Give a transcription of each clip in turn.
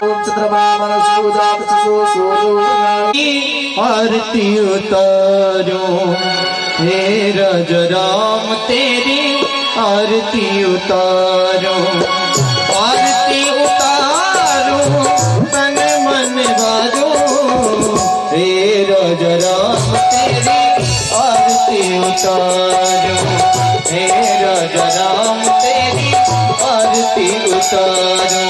आरती उतारो हे राज राम तेरी आरती उतारो, आरती उतारो तन मन वारो हे राज राम तेरी आरती उतारो, हे राज राम तेरी आरती उतारो।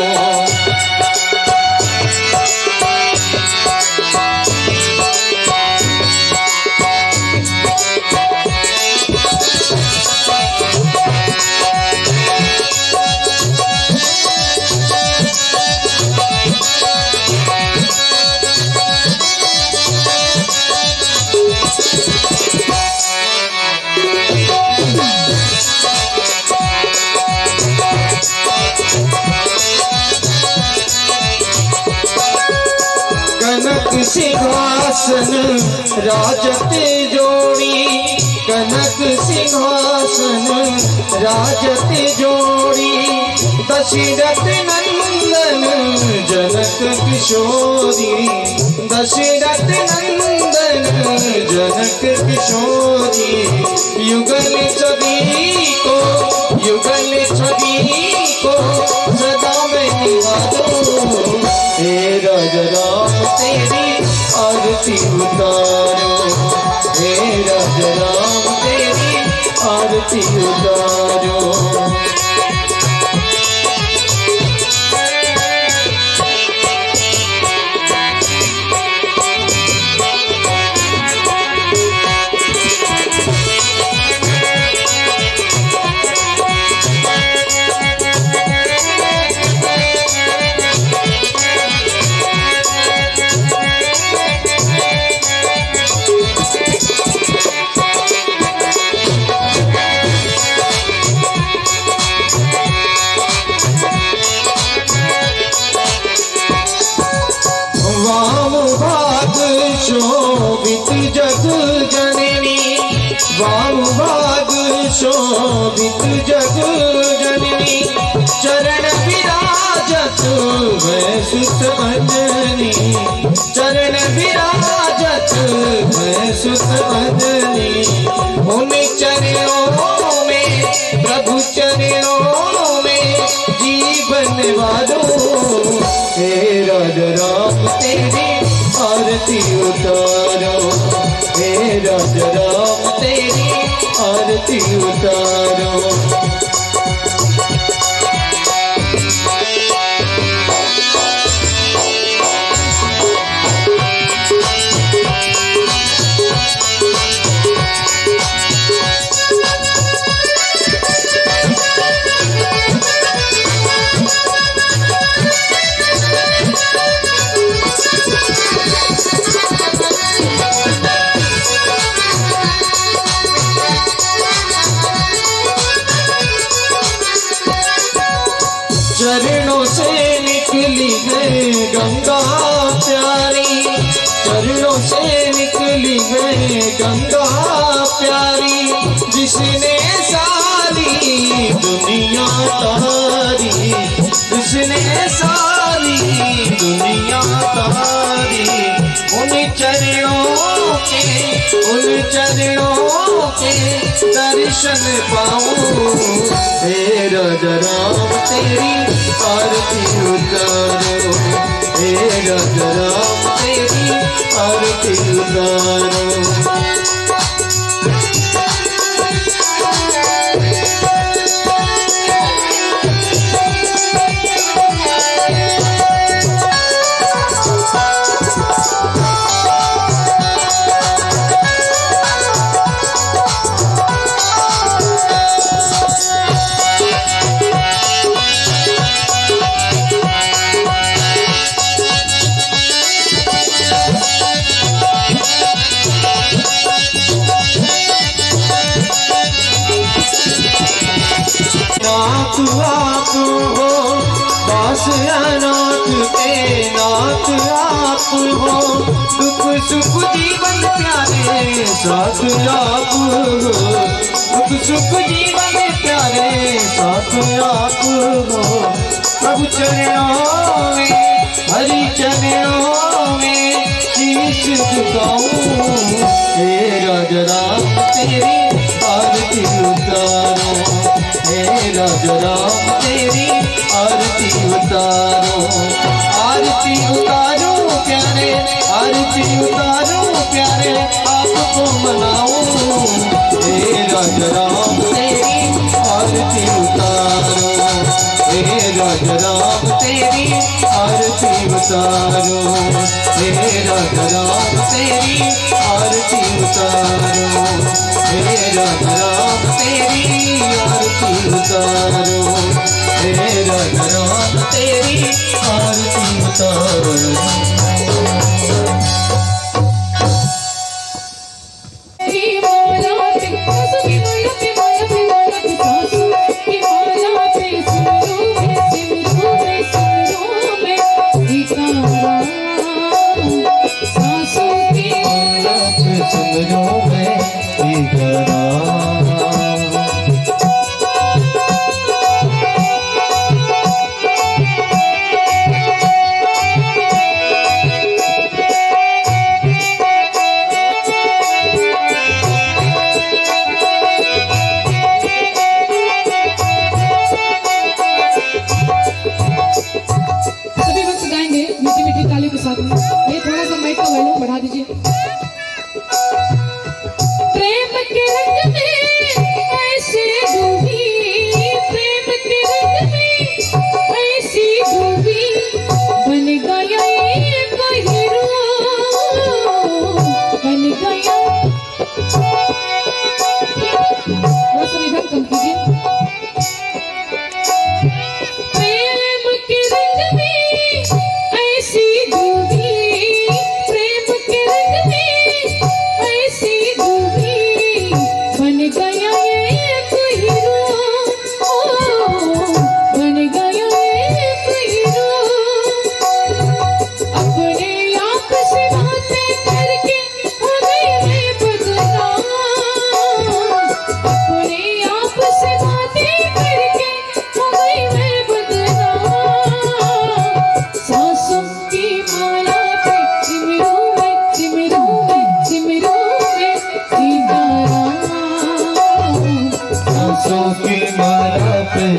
कनक सिंहासन राजते जोड़ी, कनक सिंहासन राजते जोड़ी, दशरथ नंदन जनक किशोरी, दशरथ नंदन जनक किशोरी, युगल छवि को, युगल छवि को सदा में निवारो हे राज राम तेरी आरती उतारो, हे राज राम तेरी आरती उतारो। शोभित जग जननी, वाम भाग शोभित जग जननी, चरण विराजत भय सुत भजनी, चरण विराजत भय सुत भजनी, उन चरणों में प्रभु चरणों में जीवन वारो हे राज राम तेरी आरती उतारो, हे राज राम तेरी आरती उतारो। चरणों से निकली है गंगा प्यारी, चरणों से निकली है गंगा प्यारी, जिसने सारी दुनिया तारी, जिसने सारी दुनिया तारी, उन चरणों के, उन चरणों के दर्शन पाऊं हे राज राम तेरी आरती उतारो, हे राज राम तेरी आरती उतारो। नाथ आप हो दास अनाथ के नाथ आप हो, दुख सुख जीवन प्यारे साथ आप हो, दुख सुख जीवन प्यारे साथ आप हो। प्रभु चरणों में हरि चरणों में शीश झुकाऊं। हे राजा राम तेरी आरती उतारो, हे राजा राम तेरी आरती उतारो। आरती उतारो प्यारे, आरती उतारो प्यारे, आपको मनाऊं। हे राजा राम तेरी आरती उतारो, हे राजा राम तेरी आरती उतारो, हे राजा राम तेरी आरती उतारो, हे राजा राम तेरी आरती उतारो, हे राजा राम तेरी आरती उतारो।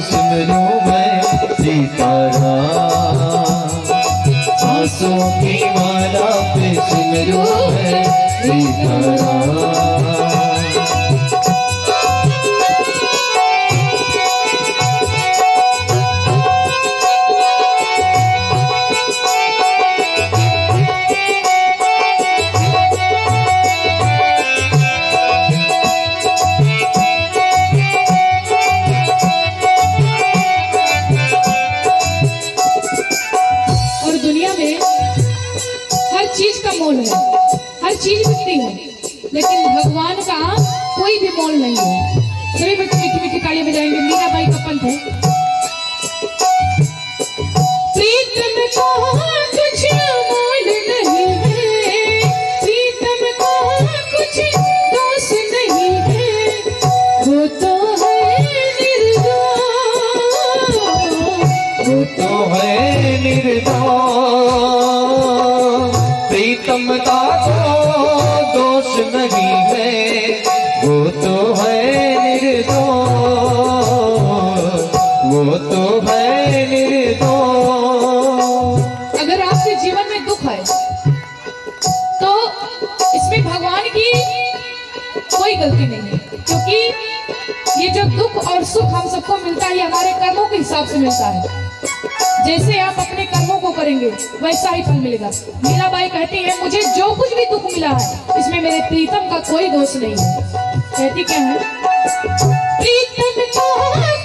सिमरूं मैं सीताराम, आंसू की माला पे सिमरूं मैं सीताराम। हर चीज बिकती है, लेकिन भगवान का कोई भी मोल नहीं है। सभी बच्चे मीठी मीठी तालियां बजाएंगे। मीराबाई का पंथ है। प्रीतम का कुछ मोल नहीं है, प्रीतम का कुछ दोष नहीं है, वो तो है निर्दोष, वो तो है निर्दोष। प्रीतम का तो दोष नहीं है, वो तो है निर्दोष, वो तो है निर्दोष। अगर आपके जीवन में दुख है तो इसमें भगवान की कोई गलती नहीं है, क्योंकि ये जब दुख और सुख हम सबको मिलता है हमारे कर्मों के हिसाब से मिलता है। जैसे आप अपने कर्मों को करेंगे वैसा ही फल मिलेगा। मीराबाई कहती है मुझे जो कुछ भी दुख मिला है इसमें मेरे प्रीतम का कोई दोष नहीं है। कहती क्या है? प्रीतम का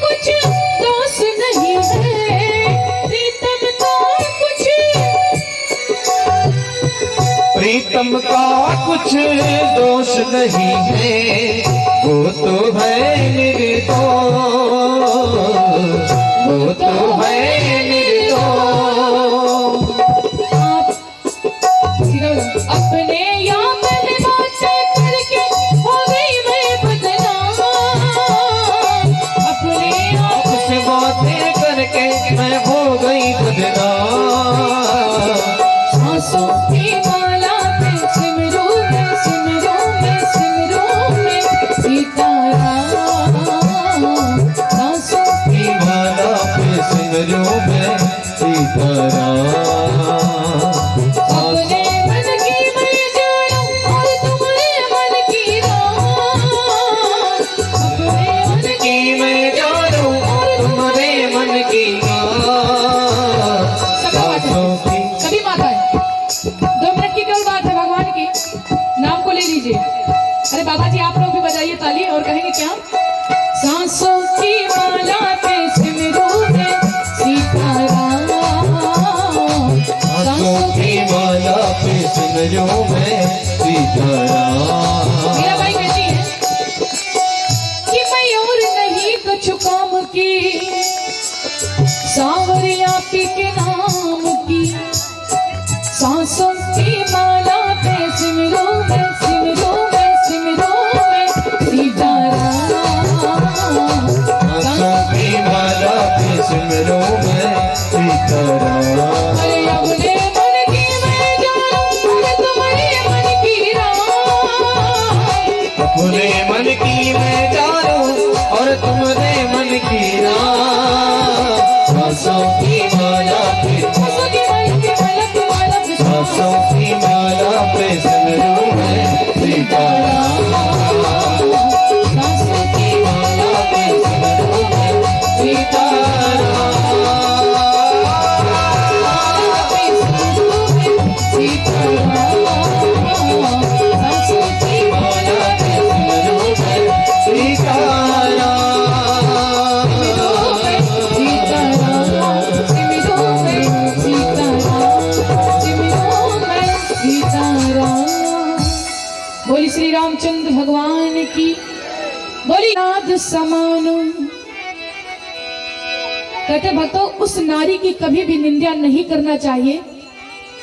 कुछ दोष नहीं है, प्रीतम का कुछ, प्रीतम का कुछ दोष नहीं है, वो तो है निर्दोष, वो तो है निर्दोष। अपने याद में बातें करके हो गई मैं बदनाम, अपने आप से बातें करके मैं हो गई बदनाम। कुछ काम की, सांवरिया पी के नाम की, सांसों की माला पे सिमरो में सिमरो में सिमरो में सीताराम। सांसों की माला पे सिमरो में सीताराम। अरे अपने मन की मैं जानूं और तुम्हारे मन की राम। अपने मन की मैं जानूं और तुम्हारे मन की राम। सांसों की माला पे, सांसों की माला पे सांसों की माला पे सिमरो में सीताराम। सांसों की माला पे सिमरो में सीताराम। सांसों की माला पे सिमरो में सीताराम। बोली श्री रामचंद्र भगवान की, बोली नाद समानो। कहते भक्तों, उस नारी की कभी भी निंदा नहीं करना चाहिए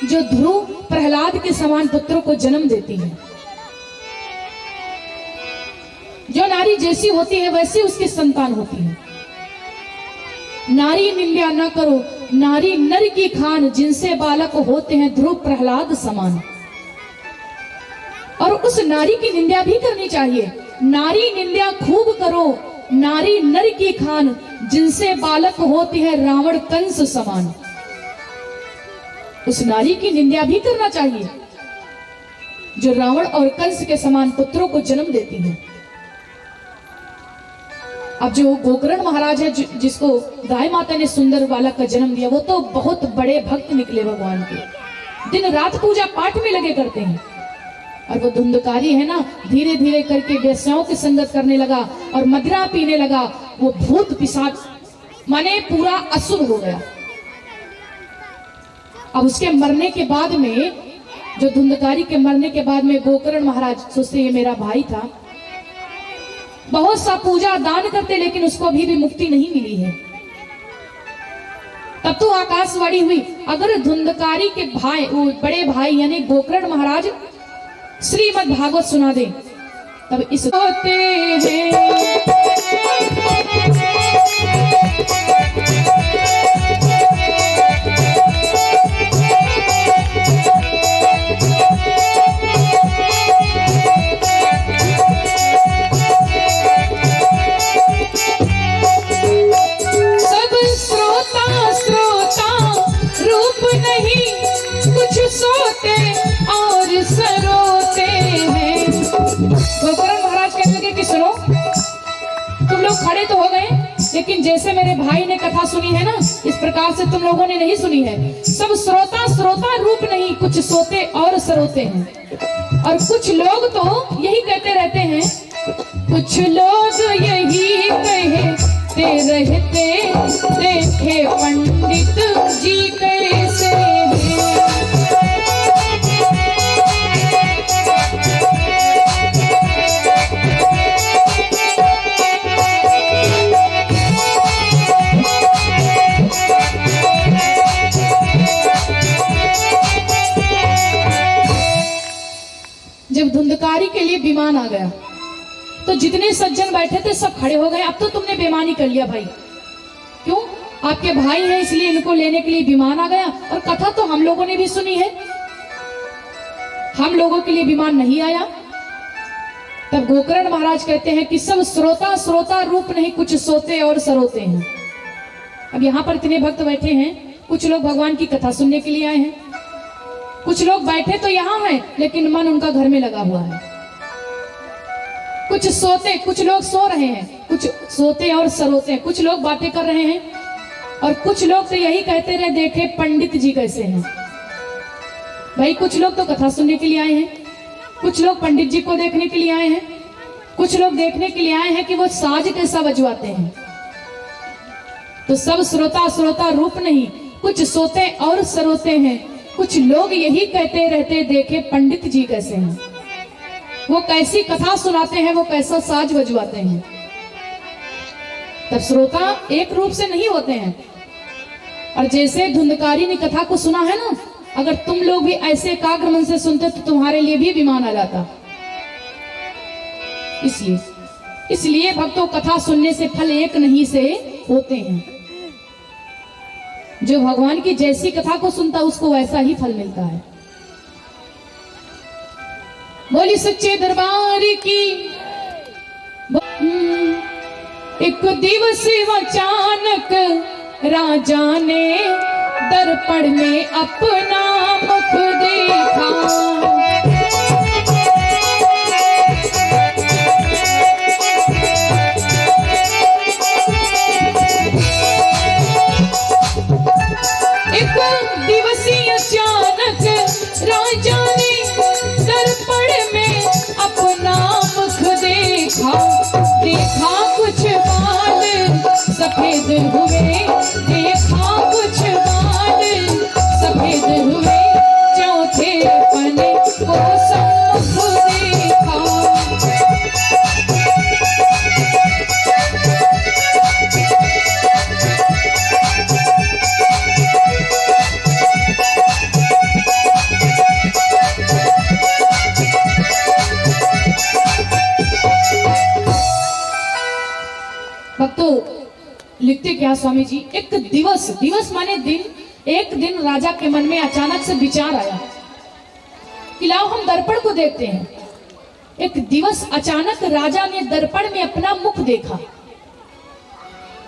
जो ध्रुव प्रहलाद के समान पुत्रों को जन्म देती है। जो नारी जैसी होती है वैसी उसकी संतान होती है। नारी निंदा न करो, नारी नर की खान, जिनसे बालक होते हैं ध्रुव प्रहलाद समान। और उस नारी की निंदा भी करनी चाहिए। नारी निंदा खूब करो, नारी नर की खान, जिनसे बालक होते हैं रावण कंस समान। उस नारी की निंदा भी करना चाहिए जो रावण और कंस के समान पुत्रों को जन्म देती है। अब जो गोकर्ण महाराज है, जिसको गाय माता ने सुंदर बालक का जन्म दिया, वो तो बहुत बड़े भक्त निकले भगवान के। दिन रात पूजा पाठ में लगे करते हैं। और वो धुंधकारी है ना, धीरे धीरे करके वेश्याओं की संगत करने लगा और मदिरा पीने लगा। वो भूत पिशाच माने पूरा असुर हो गया। अब उसके मरने के बाद में, जो धुंधकारी के मरने के बाद में गोकर्ण महाराज सोचते ये मेरा भाई था, बहुत सा पूजा दान करते, लेकिन उसको अभी भी मुक्ति नहीं मिली है। तब तो आकाशवाणी हुई, अगर धुंधकारी के भाई, वो बड़े भाई यानी गोकर्ण महाराज श्रीमद् भागवत सुना दे, तब इस होते हैं। सब श्रोता श्रोता रूप नहीं, कुछ सोते और सरोते हैं। गोकर्ण महाराज कहने लगे कि सुनो, तुम लोग खड़े तो हो गए, लेकिन जैसे मेरे भाई ने कथा सुनी है ना, इस प्रकार से तुम लोगों ने नहीं सुनी है। सब श्रोता श्रोता रूप नहीं, कुछ सोते और सरोते हैं। और कुछ लोग तो यही कहते रहते हैं, कुछ लोग यही कहते रहते, देखे पंडित जी कैसे हैं। जब धुंधकारी के लिए विमान आ गया तो जितने सज्जन बैठे थे सब खड़े हो गए। अब तो तुमने बेईमानी कर लिया भाई। क्यों? आपके भाई हैं इसलिए इनको लेने के लिए विमान आ गया। और कथा तो हम लोगों ने भी सुनी है, हम लोगों के लिए विमान नहीं आया। तब गोकर्ण महाराज कहते हैं कि सब श्रोता श्रोता रूप नहीं, कुछ सोते और सरोते हैं। अब यहाँ पर इतने भक्त बैठे हैं, कुछ लोग भगवान की कथा सुनने के लिए आए हैं, कुछ लोग बैठे तो यहाँ हैं लेकिन मन उनका घर में लगा हुआ है। कुछ सोते, कुछ लोग सो रहे हैं, कुछ सोते और सरोते हैं, कुछ लोग बातें कर रहे हैं, और कुछ लोग तो यही कहते रहे देखे पंडित जी कैसे हैं। भाई कुछ लोग तो कथा सुनने के लिए आए हैं, कुछ लोग पंडित जी को देखने के लिए आए हैं, कुछ लोग देखने के लिए आए हैं कि वो साज कैसा बजवाते हैं। तो सब श्रोता श्रोता रूप नहीं, कुछ सोते और सरोते हैं। कुछ लोग यही कहते रहते देखे पंडित जी कैसे हैं, वो कैसी कथा सुनाते हैं, वो कैसा साज बजवाते हैं। तब श्रोता एक रूप से नहीं होते हैं। और जैसे धुंधकारी ने कथा को सुना है ना, अगर तुम लोग भी ऐसे एकाग्र मन से सुनते तो तुम्हारे लिए भी विमान आ जाता। इसलिए भक्तों, कथा सुनने से फल एक नहीं से होते हैं। जो भगवान की जैसी कथा को सुनता उसको वैसा ही फल मिलता है। बोली सच्चे दरबार की। एक दिवस अचानक राजा ने दर्पण में अपना मुख देखा। एक दिवस अचानक राजा ने दर्पण में अपना मुख देखा। देखा कुछ बाल सफेद हुए, देखा कुछ बाल सफेद हुए, चौथे पन को सम्मुख देखा। भक्तों, लिखते क्या स्वामी जी, एक दिवस, दिवस माने दिन। एक दिन राजा के मन में अचानक से विचार आया कि लाओ हम दर्पण को देखते हैं। एक दिवस अचानक राजा ने दर्पण में अपना मुख देखा।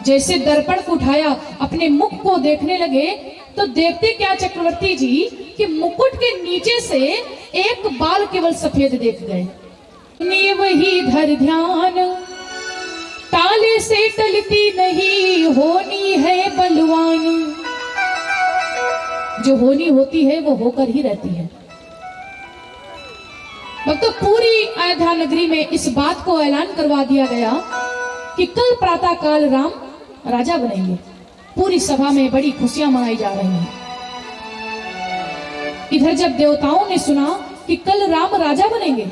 जैसे दर्पण को उठाया, अपने मुख को देखने लगे, तो देखते क्या चक्रवर्ती जी कि मुकुट के नीचे से एक बाल केवल सफेद देख गए। वही धर ध्यान, ताले से टलती नहीं, होनी है बलवान। जो होनी होती है वो होकर ही रहती है। भक्तों, पूरी अयोध्या नगरी में इस बात को ऐलान करवा दिया गया कि कल प्रातः काल राम राजा बनेंगे। पूरी सभा में बड़ी खुशियां मनाई जा रही हैं। इधर जब देवताओं ने सुना कि कल राम राजा बनेंगे,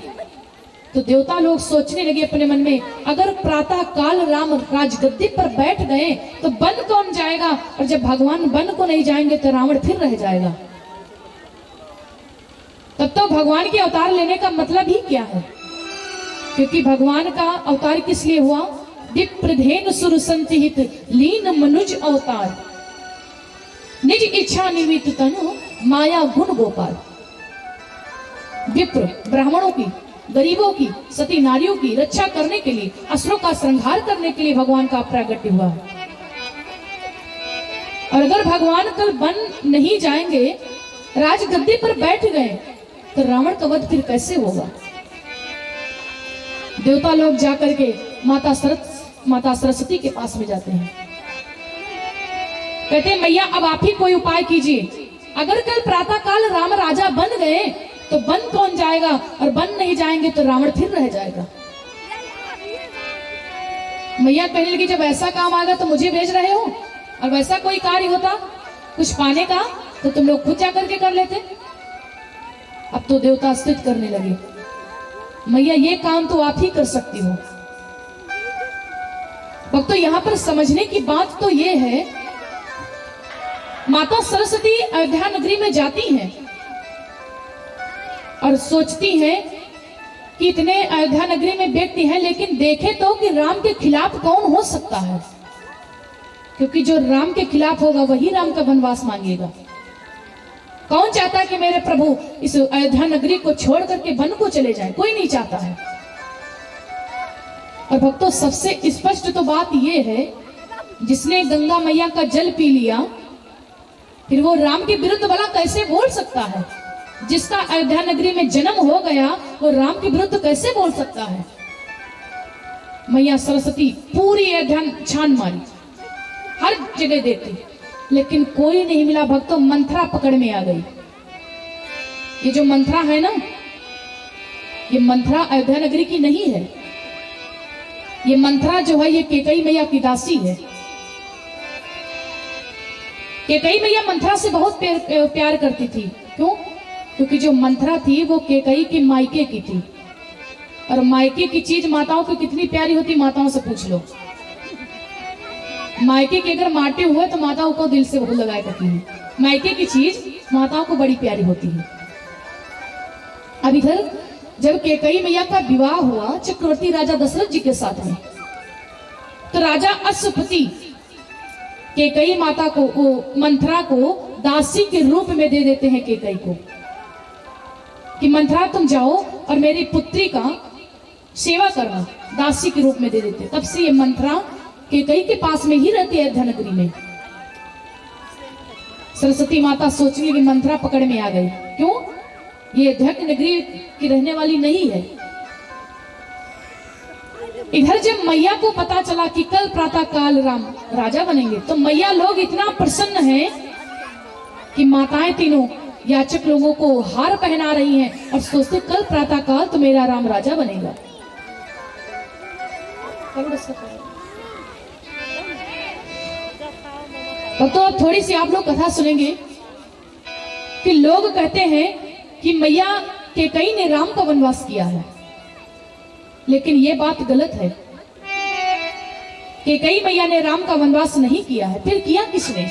तो देवता लोग सोचने लगे अपने मन में, अगर प्रातः काल राम राजगद्दी पर बैठ गए तो बन कौन जाएगा, और जब भगवान बन को नहीं जाएंगे तो रावण फिर रह जाएगा। तब तो भगवान के अवतार लेने का मतलब ही क्या है? क्योंकि भगवान का अवतार किस लिए हुआ? विप्रधेनु सुर संचित लीन मनुज अवतार, निज इच्छा निमित्त तनु माया गुण गोपाल। विप्र ब्राह्मणों की, गरीबों की, सती नारियों की रक्षा करने के लिए, असुरों का संहार करने के लिए भगवान का प्रागट्य हुआ। और अगर भगवान कल बन नहीं जाएंगे, राजगद्दी पर बैठ गए, तो रावण का वध फिर कैसे होगा? देवता लोग जाकर के माता सरस्वती के पास में जाते हैं। कहते हैं, मैया अब आप ही कोई उपाय कीजिए। अगर कल प्रातः काल राम राजा बन गए तो बन कौन जाएगा, और बन नहीं जाएंगे तो रावण फिर रह जाएगा। मैया कहने लगी, जब ऐसा काम आएगा तो मुझे भेज रहे हो, और वैसा कोई कार्य होता कुछ पाने का तो तुम लोग खुद जाकर के कर लेते। अब तो देवता स्तुति करने लगे, मैया ये काम तो आप ही कर सकती हो। भक्तों, यहाँ पर समझने की बात तो ये है, माता सरस्वती अयोध्या नगरी में जाती हैं और सोचती हैं कि इतने अयोध्या नगरी में व्यक्ति हैं, लेकिन देखे तो कि राम के खिलाफ कौन हो सकता है, क्योंकि जो राम के खिलाफ होगा वही राम का वनवास मांगेगा। कौन चाहता है कि मेरे प्रभु इस अयोध्या नगरी को छोड़ करके वन को चले जाए? कोई नहीं चाहता है। और भक्तों, सबसे स्पष्ट तो बात यह है, जिसने गंगा मैया का जल पी लिया, फिर वो राम के विरुद्ध भला कैसे बोल सकता है? जिसका अयोध्या नगरी में जन्म हो गया वो राम के विरुद्ध कैसे बोल सकता है? मैया सरस्वती पूरी अयोध्या छान मारी, हर जगह देखती, लेकिन कोई नहीं मिला। भक्तों, मंथरा पकड़ में आ गई। ये जो मंथरा है ना, ये मंथरा अयोध्या नगरी की नहीं है। ये मंथरा जो है, ये केकई मैया की दासी है। केकई मैया मंथरा से बहुत प्यार करती थी। क्यों? क्योंकि जो मंथरा थी वो केकई की मायके की थी, और मायके की चीज माताओं को कितनी प्यारी होती, माताओं से पूछ लो। मायके के अगर माटे हुए तो माताओं को दिल से बहुत लगाए करती है। मायके की चीज माताओं को बड़ी प्यारी होती है। अब इधर जब कैकेयी मैया का विवाह हुआ चक्रवर्ती राजा दशरथ जी के साथ में, तो राजा अश्वपति कैकेयी माता को, मंथरा को दासी के रूप में दे देते हैं कैकेयी को कि मंथरा तुम जाओ और मेरी पुत्री का सेवा करना, दासी के रूप में दे देते। तब से ये मंथरा कैकेयी के पास में ही रहती है अयोध्या नगरी में। सरस्वती माता सोचने लगी मंथरा पकड़ में आ गई, क्यों? ये अयोध्या की नगरी की रहने वाली नहीं है। इधर जब मैया को पता चला कि कल प्रातः काल राम राजा बनेंगे, तो मैया लोग इतना प्रसन्न हैं कि माताएं तीनों याचक लोगों को हार पहना रही हैं और सोचते कल प्रातः काल तो मेरा राम राजा बनेगा। तो अब थोड़ी सी आप लोग कथा सुनेंगे कि लोग कहते हैं कि मैया कैकेयी ने राम का वनवास किया है, लेकिन ये बात गलत है। कैकेयी मैया ने राम का वनवास नहीं किया है। फिर किया किसने?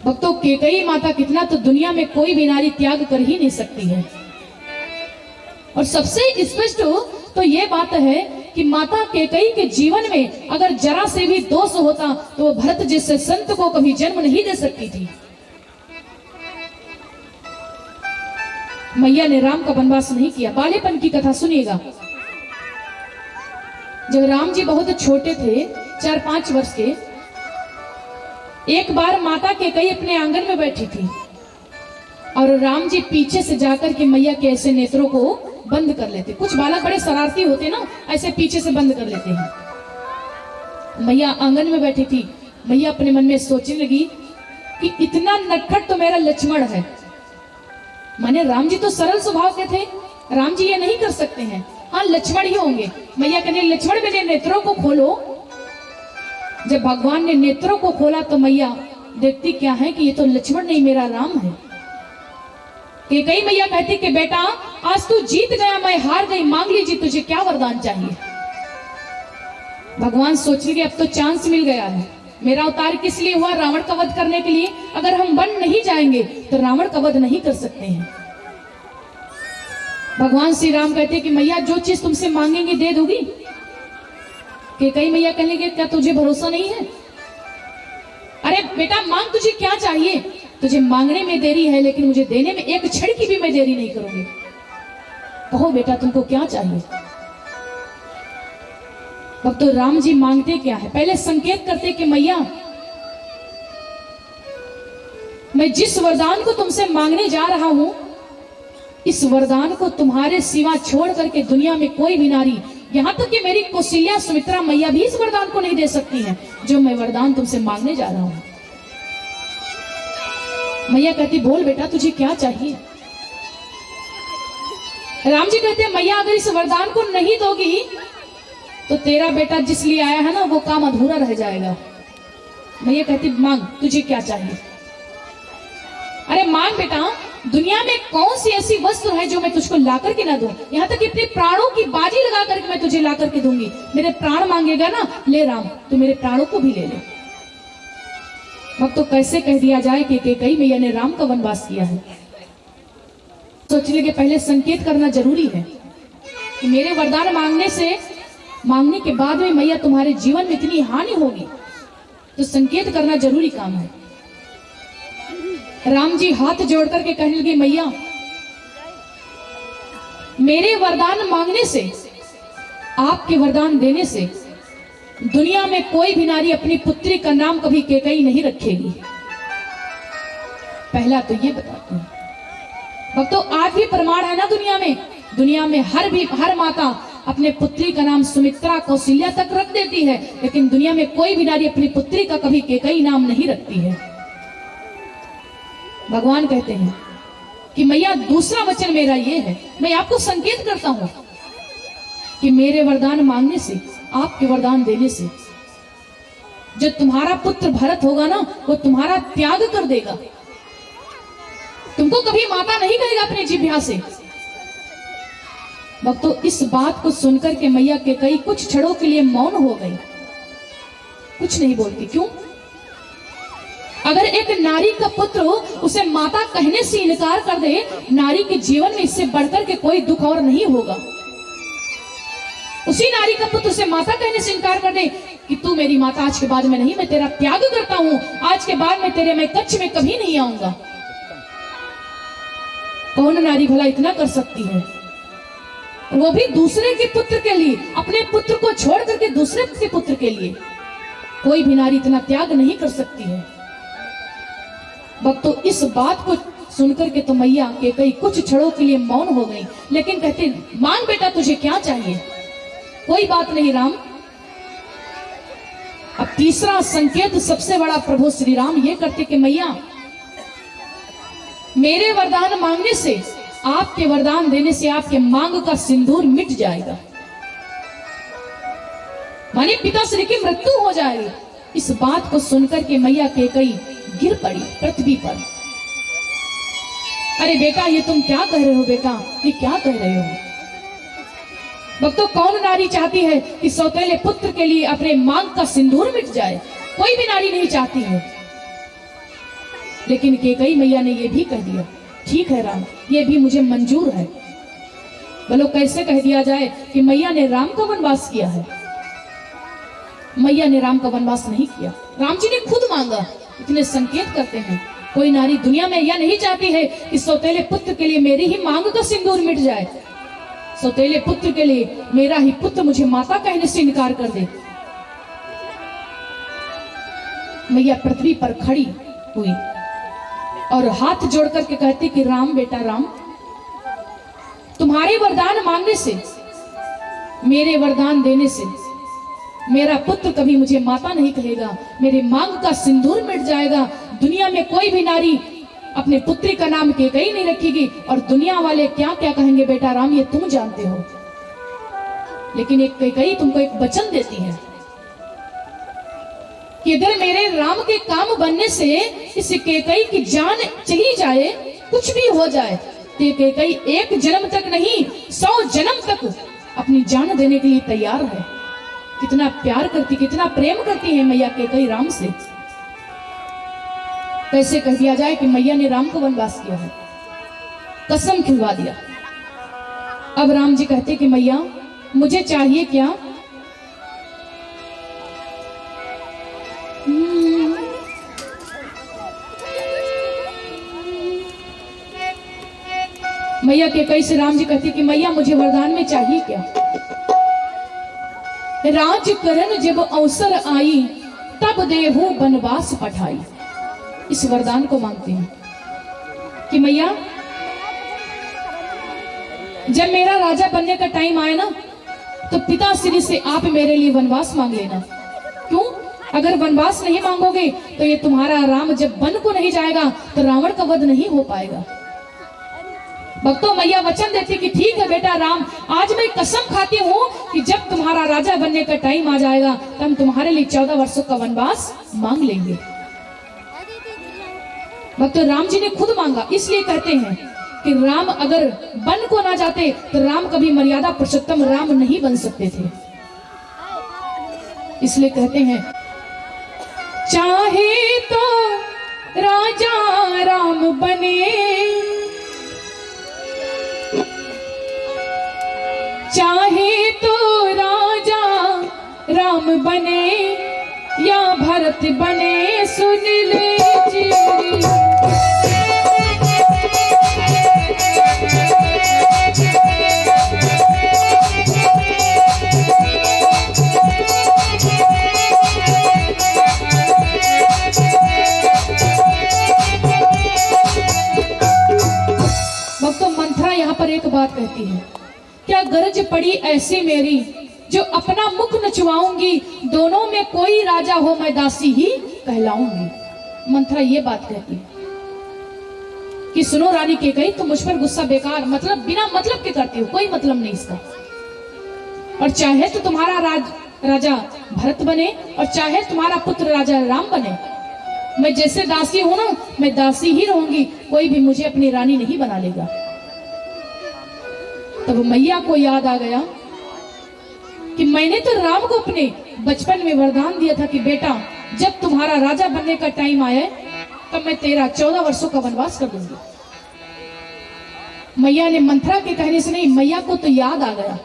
भक्तों, कैकेयी माता कितना तो दुनिया में कोई भी नारी त्याग कर ही नहीं सकती है। और सबसे स्पष्ट तो ये बात है कि माता कैकेयी के जीवन में अगर जरा से भी दोष होता तो वो भरत जैसे संत को कभी जन्म नहीं दे सकती थी। मैया ने राम का वनवास नहीं किया। बालेपन की कथा सुनिएगा। जब राम जी बहुत छोटे थे, 4-5 वर्ष के, एक बार माता कैकेयी अपने आंगन में बैठी थी और राम जी पीछे से जाकर के मैया के ऐसे नेत्रों को बंद कर लेते। कुछ बालक बड़े शरारती होते ना, ऐसे पीछे से बंद कर लेते हैं। मैया आंगन में बैठी थी। मैया अपने मन में सोचने लगी कि इतना नटखट तो मेरा लक्ष्मण है। माने राम जी तो सरल स्वभाव के थे, राम जी ये नहीं कर सकते हैं, हाँ लक्ष्मण ही होंगे। मैया कहने लक्ष्मण मेरे नेत्रों को खोलो। जब भगवान ने नेत्रों को खोला तो मैया देखती क्या है कि ये तो लक्ष्मण नहीं मेरा राम है। कैकेयी मैया कहती कि बेटा आज तू जीत गया, मैं हार गई, मांग लीजिए तुझे क्या वरदान चाहिए। भगवान सोच लिए अब तो चांस मिल गया है। मेरा अवतार किस लिए हुआ? रावण का वध करने के लिए। अगर हम वन नहीं जाएंगे तो रावण का वध नहीं कर सकते हैं। भगवान श्री राम कहते कि मैया जो चीज तुमसे मांगेंगे दे दोगी। कैकेयी मैया कहने लगे क्या तुझे भरोसा नहीं है? अरे बेटा मांग, तुझे क्या चाहिए? तुझे मांगने में देरी है लेकिन मुझे देने में एक क्षण की भी मैं देरी नहीं करूंगी। कहो बेटा तुमको क्या चाहिए? अब तो राम जी मांगते क्या है? पहले संकेत करते कि मैया मैं जिस वरदान को तुमसे मांगने जा रहा हूं, इस वरदान को तुम्हारे सिवा छोड़ करके दुनिया में कोई भी नारी, यहां तक कि मेरी कौशल्या सुमित्रा मैया भी इस वरदान को नहीं दे सकती हैं जो मैं वरदान तुमसे मांगने जा रहा हूं। मैया कहती बोल बेटा तुझे क्या चाहिए? राम जी कहते मैया अगर इस वरदान को नहीं दोगी तो तेरा बेटा जिस लिए आया है ना वो काम अधूरा रह जाएगा। मैया कहती मांग, तुझे क्या चाहिए? अरे मांग बेटा, दुनिया में कौन सी ऐसी वस्तु है जो मैं तुझको ला करके ना दूं? यहाँ तक कि अपने प्राणों की बाजी लगा करके मैं तुझे ला करके दूंगी। मेरे प्राण मांगेगा ना, ले राम तू मेरे प्राणों को भी ले ले। अब तो कैसे कह दिया जाए कि कैकेयी मैया ने राम का वनवास किया है। सोचने के पहले संकेत करना जरूरी है कि मेरे वरदान मांगने के बाद में मैया तुम्हारे जीवन में इतनी हानि होगी, तो संकेत करना जरूरी काम है। राम जी हाथ जोड़ करके कहने लगे मैया मेरे वरदान मांगने से, आपके वरदान देने से दुनिया में कोई भी नारी अपनी पुत्री का नाम कभी कैकेयी नहीं रखेगी। पहला तो ये बताते हैं भक्तों, आज भी प्रमाण है ना दुनिया में हर माता अपने पुत्री का नाम सुमित्रा कौशल्या तक रख देती है, लेकिन दुनिया में कोई भी नारी अपनी पुत्री का कभी कैकेयी नाम नहीं रखती है। भगवान कहते हैं कि मैया दूसरा वचन मेरा ये है, मैं आपको संकेत करता हूं कि मेरे वरदान मांगने से, आपके वरदान देने से जो तुम्हारा पुत्र भरत होगा ना वो तुम्हारा त्याग कर देगा, तुमको कभी माता नहीं कहेगा अपने जिह्वा से। भक्तों इस बात को सुनकर के मैया कैकेयी कुछ क्षणों के लिए मौन हो गई। कुछ नहीं बोलती। क्यों? अगर एक नारी का पुत्र उसे माता कहने से इनकार कर दे, नारी के जीवन में इससे बढ़कर के कोई दुख और नहीं होगा। उसी नारी का पुत्र उसे माता कहने से इनकार कर दे कि तू मेरी माता आज के बाद में नहीं, मैं तेरा त्याग करता हूं, आज के बाद में तेरे मैं कच्छ में कभी नहीं आऊंगा। कौन नारी भला इतना कर सकती है? वो भी दूसरे के पुत्र के लिए, अपने पुत्र को छोड़ करके दूसरे के पुत्र के लिए। कोई भी नारी इतना त्याग नहीं कर सकती है। भक्तों, इस बात को सुनकर के तो मैया के कई कुछ क्षणों के लिए मौन हो गई, लेकिन कहते मांग बेटा तुझे क्या चाहिए? कोई बात नहीं राम। अब तीसरा संकेत सबसे बड़ा प्रभु श्री राम ये करते कि मैया मेरे वरदान मांगने से, आपके वरदान देने से आपके मांग का सिंदूर मिट जाएगा, माने पिताश्री की मृत्यु हो जाएगी। इस बात को सुनकर के मैया केकई गिर पड़ी पृथ्वी पर। अरे बेटा ये तुम क्या कह रहे हो? बेटा ये क्या कह रहे हो? भक्तों, कौन नारी चाहती है कि सौतेले पुत्र के लिए अपने मांग का सिंदूर मिट जाए? कोई भी नारी नहीं चाहती है। लेकिन केकई मैया ने यह भी कह दिया, ठीक है राम, ये भी मुझे मंजूर है। बोलो कैसे कह दिया जाए कि मैया ने राम का वनवास किया है? मैया ने राम का वनवास नहीं किया, राम जी ने खुद मांगा। इतने संकेत करते हैं। कोई नारी दुनिया में यह नहीं चाहती है कि सौतेले पुत्र के लिए मेरी ही मांग का सिंदूर मिट जाए, सौतेले पुत्र के लिए मेरा ही पुत्र मुझे माता कहने से इनकार कर दे। मैया पृथ्वी पर खड़ी हुई और हाथ जोड़ करके कहती कि राम बेटा राम, तुम्हारे वरदान मांगने से, मेरे वरदान देने से मेरा पुत्र कभी मुझे माता नहीं कहेगा, मेरे मांग का सिंदूर मिट जाएगा। दुनिया में कोई भी नारी अपने पुत्री का नाम केकई नहीं रखेगी, और दुनिया वाले क्या क्या कहेंगे बेटा राम ये तुम जानते हो। लेकिन एक केकई तुमको एक वचन देती है कि अगर मेरे राम के काम बनने से इस केकई की जान चली जाए, कुछ भी हो जाए, तो केकई एक जन्म तक नहीं 100 जन्म तक अपनी जान देने के लिए तैयार है। कितना प्यार करती, कितना प्रेम करती है मैया केकई राम से। कैसे कह दिया जाए कि मैया ने राम को वनवास किया है, कसम खिलवा दिया। अब राम जी कहते कि मैया मुझे चाहिए क्या? मैया केकई से राम जी कहते कि मैया मुझे वरदान में चाहिए क्या? राज करन जब अवसर आई, तब देहु वनवास पठाई। इस वरदान को मांगते हैं कि मैया जब मेरा राजा बनने का टाइम आए ना, तो पिताश्री से आप मेरे लिए वनवास मांग लेना। क्यों? अगर वनवास नहीं मांगोगे तो ये तुम्हारा राम जब वन को नहीं जाएगा तो रावण का वध नहीं हो पाएगा। भक्तों, मैया वचन देती कि ठीक है बेटा राम, आज मैं कसम खाती हूँ कि जब तुम्हारा राजा बनने का टाइम आ जाएगा तो हम तुम्हारे लिए 14 वर्षों का वनवास मांग लेंगे। भक्तों, राम जी ने खुद मांगा, इसलिए कहते हैं कि राम अगर वन को ना जाते तो राम कभी मर्यादा पुरुषोत्तम राम नहीं बन सकते थे। इसलिए कहते हैं चाहे तो राजा राम बने, चाहे तो राजा राम बने या भरत बने, सुन ले जी। भक्तों, मंथरा यहाँ पर एक बात कहती है, क्या गरज पड़ी ऐसी मेरी जो अपना मुख नचवाऊंगी, दोनों में कोई राजा हो मैं दासी ही कहलाऊंगी। मंथरा ये बात कहती है कि सुनो रानी केकई, तुम मुझ पर गुस्सा बेकार, मतलब बिना मतलब के करती हो, कोई मतलब नहीं इसका। और चाहे तो तुम्हारा राजा भरत बने और चाहे तुम्हारा पुत्र राजा राम बने, मैं जैसे दासी हूं ना, मैं दासी ही रहूंगी, कोई भी मुझे अपनी रानी नहीं बना लेगा। तब मैया को याद आ गया कि मैंने तो राम को अपने बचपन में वरदान दिया था कि बेटा जब तुम्हारा राजा बनने का टाइम आए तब मैं तेरा 14 वर्षों का वनवास कर दूंगी। मैया ने मंथरा के कहने से नहीं, मैया को तो याद आ गया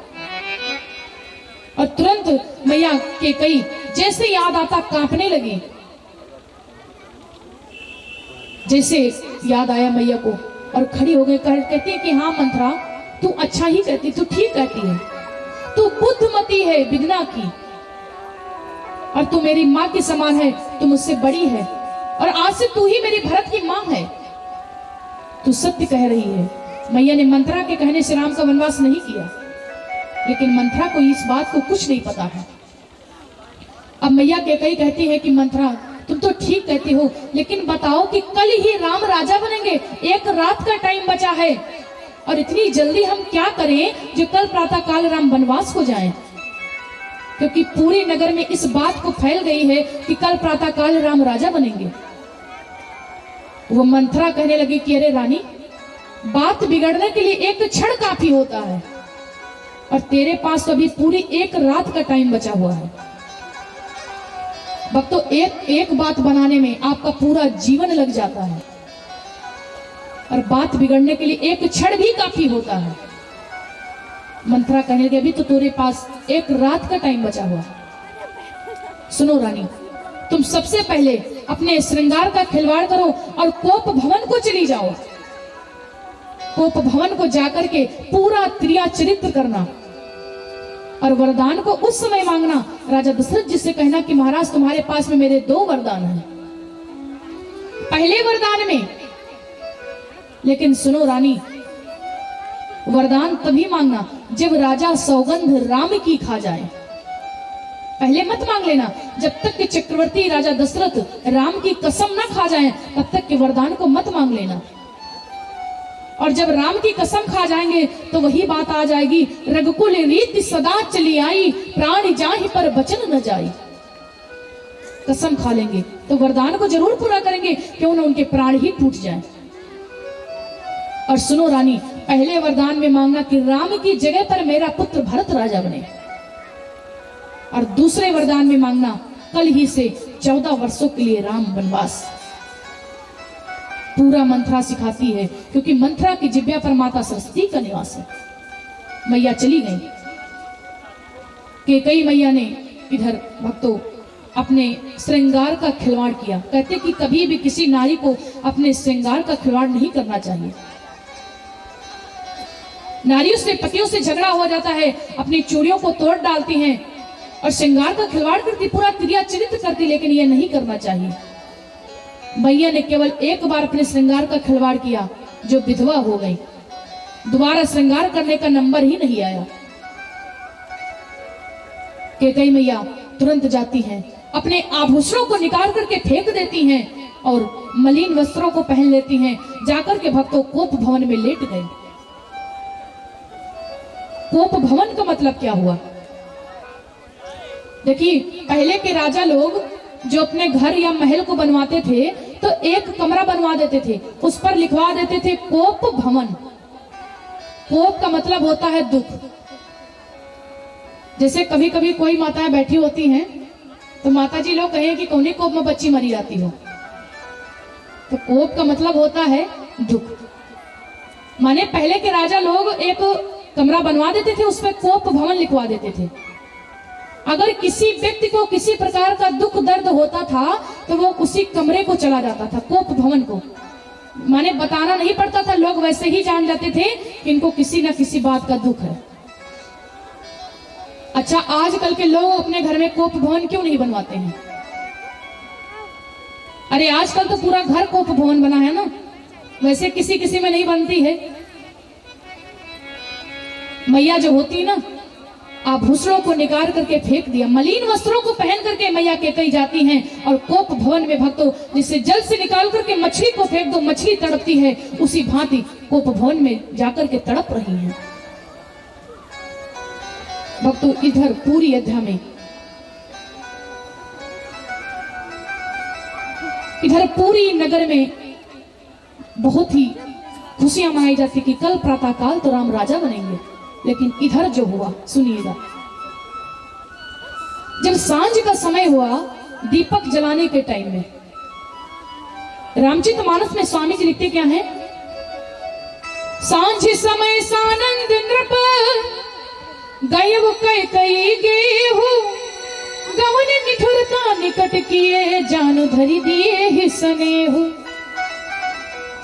और तुरंत मैया के कई जैसे याद आता कांपने लगी। जैसे याद आया मैया को और खड़ी हो गई, कहती है कि हाँ मंथरा तू अच्छा ही कहती, तू ठीक कहती है, तू बुद्धिमती है बिदना की और तू मेरी माँ के समान है, तू मुझसे बड़ी है और आज से तू ही मेरी भरत की माँ है, तू सत्य कह रही है। मैया ने मंथरा के कहने से राम का वनवास नहीं किया, लेकिन मंथरा को इस बात को कुछ नहीं पता है। अब मैया कैकेयी कहती है कि मंथरा तुम तो ठीक कहती हो, लेकिन बताओ कि कल ही राम राजा बनेंगे, एक रात का टाइम बचा है और इतनी जल्दी हम क्या करें जो कल प्रातः काल राम वनवास को जाएं? क्योंकि पूरे नगर में इस बात को फैल गई है कि कल प्रातः काल राम राजा बनेंगे। वो मंथरा कहने लगी कि अरे रानी, बात बिगड़ने के लिए एक क्षण काफी होता है और तेरे पास तो अभी पूरी एक रात का टाइम बचा हुआ है। भक्तों, एक बात बनाने में आपका पूरा जीवन लग जाता है और बात बिगड़ने के लिए एक क्षण भी काफी होता है। मंथरा कहने लगी अभी तो तेरे पास एक रात का टाइम बचा हुआ है। सुनो रानी, तुम सबसे पहले अपने श्रृंगार का खिलवाड़ करो और कोप भवन को चली जाओ। कोप भवन को जाकर के पूरा क्रिया चरित्र करना और वरदान को उस समय मांगना। राजा दशरथ जी से कहना कि महाराज तुम्हारे पास में मेरे 2 वरदान हैं। पहले वरदान में, लेकिन सुनो रानी, वरदान तभी मांगना जब राजा सौगंध राम की खा जाए। पहले मत मांग लेना, जब तक कि चक्रवर्ती राजा दशरथ राम की कसम न खा जाए तब तक के वरदान को मत मांग लेना। और जब राम की कसम खा जाएंगे तो वही बात आ जाएगी, रघुकुल रीति सदा चली आई, प्राण जाहि पर बचन न जाई। कसम खा लेंगे तो वरदान को जरूर पूरा करेंगे, क्यों ना उनके प्राण ही टूट जाएं। और सुनो रानी, पहले वरदान में मांगना कि राम की जगह पर मेरा पुत्र भरत राजा बने, और दूसरे वरदान में मांगना कल ही से 14 वर्षों के लिए राम वनवास। पूरा मंथरा सिखाती है, क्योंकि मंथरा की जिब्या पर माता सरस्वती का निवास है। मैया चली गई। कैकेयी मैया ने इधर भक्तों अपने श्रृंगार का खिलवाड़ किया। कहते कि कभी भी किसी नारी को अपने श्रृंगार का खिलवाड़ नहीं करना चाहिए। नारियों से पतियों से झगड़ा हो जाता है, अपनी चूड़ियों को तोड़ डालती हैं और श्रृंगार का खिलवाड़ करती, पूरा क्रिया चरित्र करती, लेकिन यह नहीं करना चाहिए। मैया ने केवल एक बार अपने श्रृंगार का खिलवाड़ किया, जो विधवा हो गई, दोबारा श्रृंगार करने का नंबर ही नहीं आया। कैकेयी मैया तुरंत जाती हैं, अपने आभूषणों को निकाल करके फेंक देती हैं और मलिन वस्त्रों को पहन लेती हैं। जाकर के भक्तों कोप भवन में लेट गए। कोप भवन का मतलब क्या हुआ? देखिए, पहले के राजा लोग जो अपने घर या महल को बनवाते थे तो एक कमरा बनवा देते थे, उस पर लिखवा देते थे कोप भवन। कोप का मतलब होता है दुख। जैसे कभी कभी कोई माताएं बैठी होती हैं तो माता जी लोग कहें कि कौन कोप में बच्ची मरी जाती हो, तो कोप का मतलब होता है दुख। माने पहले के राजा लोग एक कमरा बनवा देते थे, उस पर कोप भवन लिखवा देते थे। अगर किसी व्यक्ति को किसी प्रकार का दुख दर्द होता था तो वो उसी कमरे को चला जाता था, कोप भवन को। माने बताना नहीं पड़ता था, लोग वैसे ही जान जाते थे कि इनको किसी न किसी बात का दुख है। अच्छा, आजकल के लोग अपने घर में कोप भवन क्यों नहीं बनवाते हैं? अरे आजकल तो पूरा घर कोप भवन बना है ना, वैसे किसी किसी में नहीं बनती है। मैया जो होती ना, आभूषणों को निकाल करके फेंक दिया, मलिन वस्त्रों को पहन करके मैया कैकेयी जाती हैं और कोप भवन में भक्तों जिसे जल से निकाल करके मछली को फेंक दो, मछली तड़पती है, उसी भांति कोप भवन में जाकर के तड़प रही हैं। भक्तों, इधर पूरी अयोध्या में, इधर पूरी नगर में बहुत ही खुशियां मनाई जाती कि कल प्रातः काल तो राम राजा बनेंगे। लेकिन इधर जो हुआ सुनिएगा। जब सांझ का समय हुआ, दीपक जलाने के टाइम में रामचरितमानस में स्वामी जी लिखते क्या है? सांझ समय सानंद नृप गयव कई गेहू गवन निठुरता निकट किए जान धरी दिए ही सनेहू।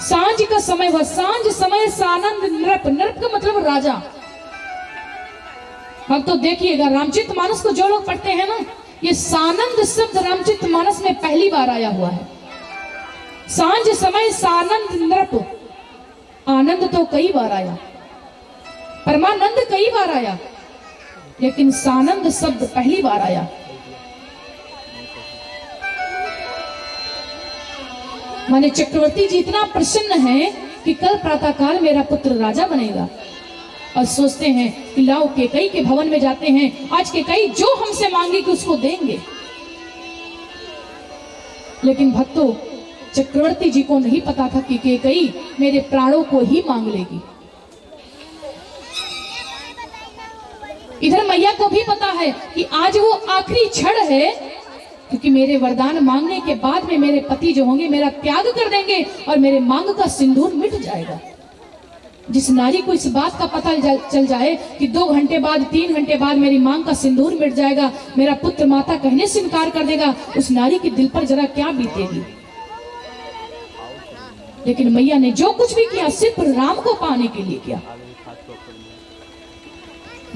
सांझ का समय हुआ, सांझ समय सानंद नृप, नृप का मतलब राजा। अब तो देखिएगा रामचरितमानस को जो लोग पढ़ते हैं ना, ये सानंद शब्द रामचरितमानस में पहली बार आया हुआ है। सांझ समय सानंद नृप, आनंद तो कई बार आया, परमानंद कई बार आया, लेकिन सानंद शब्द पहली बार आया। माने चक्रवर्ती जी इतना प्रसन्न है कि कल प्रातःकाल मेरा पुत्र राजा बनेगा, और सोचते हैं कि लाओ केकई के भवन में जाते हैं, आज केकई जो हमसे मांगेगी उसको देंगे। लेकिन भक्तों, चक्रवर्ती जी को नहीं पता था कि केकई मेरे प्राणों को ही मांग लेगी। इधर मैया को भी पता है कि आज वो आखिरी क्षण है, क्योंकि मेरे वरदान मांगने के बाद में मेरे पति जो होंगे मेरा त्याग कर देंगे और मेरे मांग का सिंदूर मिट जाएगा। जिस नारी को इस बात का पता चल जाए कि 2 घंटे बाद 3 घंटे बाद मेरी मांग का सिंदूर मिट जाएगा, मेरा पुत्र माता कहने से इनकार कर देगा, उस नारी के दिल पर जरा क्या बीतेगी। लेकिन मैया ने जो कुछ भी किया सिर्फ राम को पाने के लिए किया।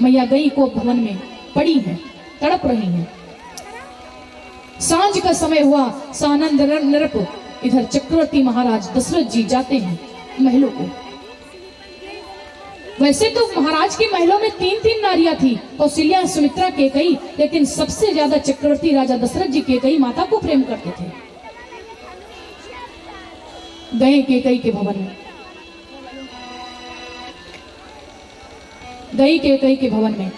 मैया गई को भवन में पड़ी हैं, तड़प रही हैं। सांझ का समय हुआ, सानंद नृप, इधर चक्रवर्ती महाराज दशरथ जी जाते हैं महलों को। वैसे तो महाराज के महलों में 3 नारियां थी, कौशल्या, सुमित्रा, केकई, लेकिन सबसे ज्यादा चक्रवर्ती राजा दशरथ जी केकई माता को प्रेम करते थे। गए केकई के भवन में, गई केकई के भवन में।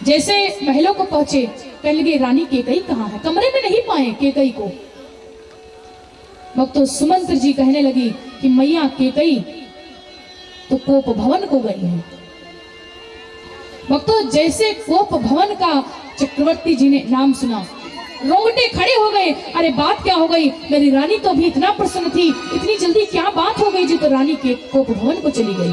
जैसे महलों को पहुंचे, कहने लगे रानी केकई कहाँ है? कमरे में नहीं पाए केकई को। भक्तों, सुमंत्र जी कहने लगी कि मैया केकई तो कोप भवन को गई है। भक्तों, जैसे कोप भवन का चक्रवर्ती जी ने नाम सुना, रोंगटे खड़े हो गए। अरे बात क्या हो गई? मेरी रानी तो भी इतना प्रसन्न थी, इतनी जल्दी क्या बात हो गई जो तो रानी के कोप भवन को चली गई।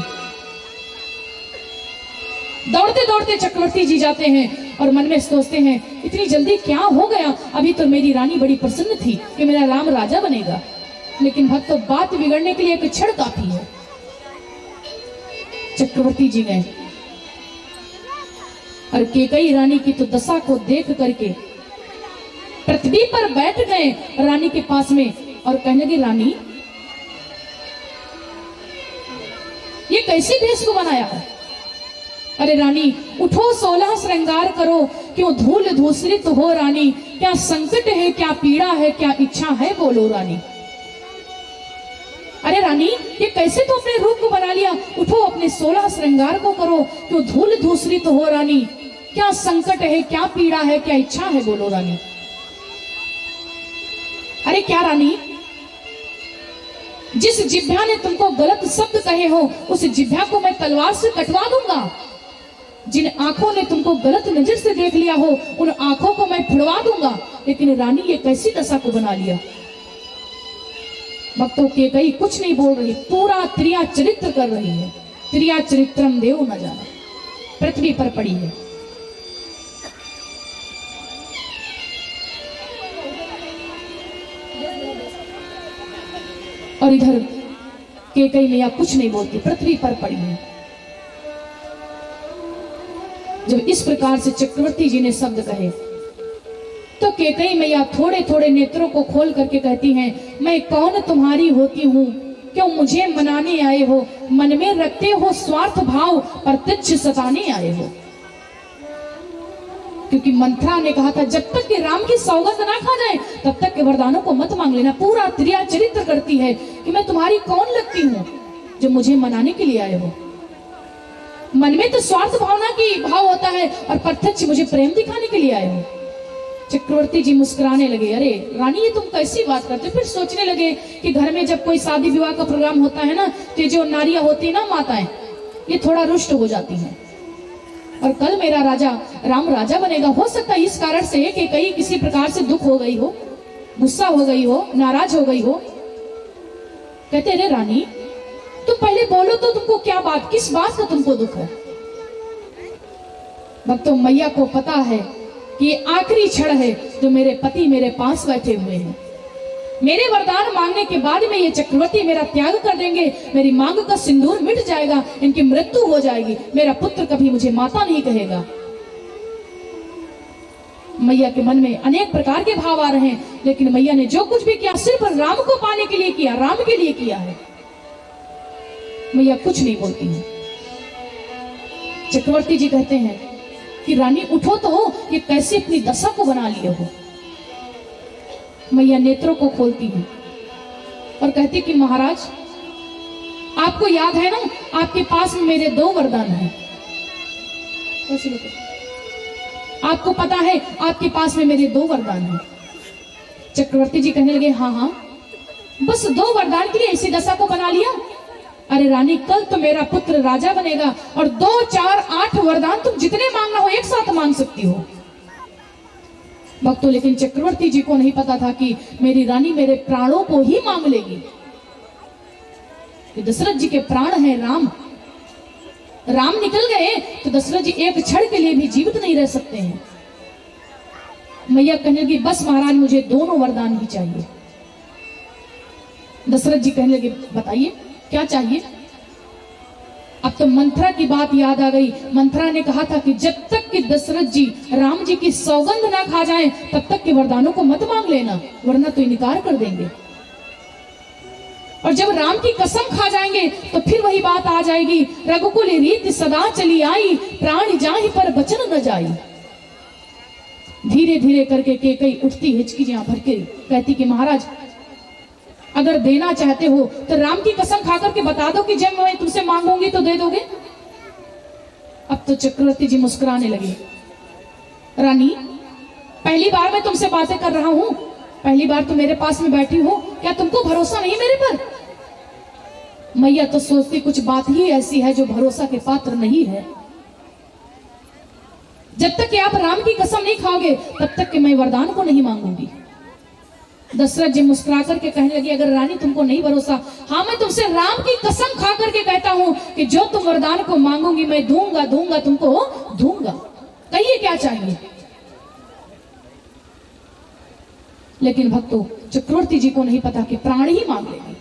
दौड़ते दौड़ते चक्रवर्ती जी जाते हैं और मन में सोचते हैं इतनी जल्दी क्या हो गया? अभी तो मेरी रानी बड़ी प्रसन्न थी कि मेरा राम राजा बनेगा। लेकिन भक्तों, बात बिगड़ने के लिए एक क्षण काफी है। चक्रवर्ती जी गए और केकई रानी की तो दशा को देख करके पृथ्वी पर बैठ गए रानी के पास में और कहने लगे रानी, ये कैसी भेष को बनाया है? अरे रानी उठो, 16 श्रृंगार करो, क्यों धूल धूसरित हो रानी, क्या संकट है, क्या पीड़ा है, क्या इच्छा है, बोलो रानी। अरे रानी, ये कैसे तो अपने रूप को बना लिया? उठो, अपने 16 श्रृंगार को करो, क्यों धूल धूसरित हो रानी, क्या संकट है, क्या पीड़ा है, क्या इच्छा है, बोलो रानी। अरे क्या रानी, जिस जिह्वा ने तुमको गलत शब्द कहे हो उस जिह्वा को मैं तलवार से कटवा दूंगा। जिन आंखों ने तुमको गलत नजर से देख लिया हो उन आंखों को मैं फुड़वा दूंगा। लेकिन रानी, ये कैसी दशा को बना लिया? भक्तों, केकई कुछ नहीं बोल रही, पूरा त्रिया चरित्र कर रही है। त्रिया चरित्रम देव न जाना, पृथ्वी पर पड़ी है। और इधर केकई मैया कुछ नहीं बोलती, पृथ्वी पर पड़ी है। जब इस प्रकार से चक्रवर्ती जी ने शब्द कहे तो केकई मैया थोड़े थोड़े नेत्रों को खोल करके कहती हैं, मैं कौन तुम्हारी होती हूँ, क्यों मुझे मनाने आए हो, मन में रखते हो स्वार्थ भाव, प्रत्यक्ष सताने आए हो। क्योंकि मंत्रा ने कहा था जब तक कि राम की सौगंध ना खा जाए तब तक के वरदानों को मत मांग लेना। पूरा त्रिया चरित्र करती है कि मैं तुम्हारी कौन लगती हूँ जो मुझे मनाने के लिए आए हो। मन में तो स्वार्थ भावना की भाव होता है और प्रत्यक्ष मुझे प्रेम दिखाने के लिए आए हो। चक्रवर्ती जी मुस्कुराने लगे, अरे रानी ये तुम कैसी बात करते? फिर सोचने लगे कि घर में जब कोई शादी विवाह का प्रोग्राम होता है ना, तो जो नारियां होती है ना, माताएं, ये थोड़ा रुष्ट हो जाती हैं। और कल मेरा राजा राम राजा बनेगा। हो सकता है इस कारण से कि कहीं किसी प्रकार से दुख हो गई हो, गुस्सा हो गई हो, नाराज हो गई हो। कहते अरे रानी तुम पहले बोलो तो तुमको क्या बात, किस बात का तुमको दुख है। भक्तों मैया को पता है कि ये आखिरी क्षण है जो मेरे पति मेरे पास बैठे हुए हैं। मेरे वरदान मांगने के बाद में ये चक्रवर्ती मेरा त्याग कर देंगे, मेरी मांग का सिंदूर मिट जाएगा, इनकी मृत्यु हो जाएगी, मेरा पुत्र कभी मुझे माता नहीं कहेगा। मैया के मन में अनेक प्रकार के भाव आ रहे हैं, लेकिन मैया ने जो कुछ भी किया सिर्फ राम को पाने के लिए किया, राम के लिए किया है। मैया कुछ नहीं बोलती है। चक्रवर्ती जी कहते हैं कि रानी उठो तो हो, ये कैसे अपनी दशा को बना लिए हो। मैया नेत्रों को खोलती है और कहती कि महाराज आपको याद है ना, आपके पास में मेरे 2 वरदान हैं। आपको पता है आपके पास में मेरे 2 वरदान हैं। चक्रवर्ती जी कहने लगे हाँ हाँ, बस 2 वरदान के लिए ऐसी दशा को बना लिया। अरे रानी कल तो मेरा पुत्र राजा बनेगा और 2, 4, 8 वरदान तुम जितने मांगना हो एक साथ मांग सकती हो। भक्तों लेकिन चक्रवर्ती जी को नहीं पता था कि मेरी रानी मेरे प्राणों को ही मांग लेगी। दशरथ जी के प्राण हैं राम, राम निकल गए तो दशरथ जी एक क्षण के लिए भी जीवित नहीं रह सकते हैं। मैया कहने लगी बस महाराज मुझे दोनों वरदान ही चाहिए। दशरथ जी कहने लगे बताइए क्या चाहिए। अब तो मंथरा की बात याद आ गई। मंथरा ने कहा था कि जब तक कि दशरथ जी राम जी की सौगंध ना खा जाएं, तब तक के वरदानों को मत मांग लेना, वरना तो इनकार कर देंगे। और जब राम की कसम खा जाएंगे तो फिर वही बात आ जाएगी, रघुकुल रीत सदा चली आई, प्राण जाहि पर बचन न जाई। धीरे धीरे करके केकई उठती हिचकियां भर के कहती कि महाराज अगर देना चाहते हो तो राम की कसम खाकर के बता दो कि जब मैं तुमसे मांगूंगी तो दे दोगे। अब तो चक्रवर्ती जी मुस्कुराने लगे। रानी पहली बार मैं तुमसे बातें कर रहा हूं, पहली बार तुम मेरे पास में बैठी हो, क्या तुमको भरोसा नहीं मेरे पर। मैया तो सोचती कुछ बात ही ऐसी है जो भरोसा के पात्र नहीं है। जब तक कि आप राम की कसम नहीं खाओगे तब तक कि मैं वरदान को नहीं मांगूंगी। दशरथ जी मुस्कुरा करके कहने लगी अगर रानी तुमको नहीं भरोसा, हाँ मैं तुमसे राम की कसम खा करके कहता हूं कि जो तुम वरदान को मांगोगी मैं दूंगा दूंगा तुमको दूंगा। कहिए क्या चाहिए। लेकिन भक्तों चक्रवर्ती जी को नहीं पता कि प्राण ही मांग लेगी।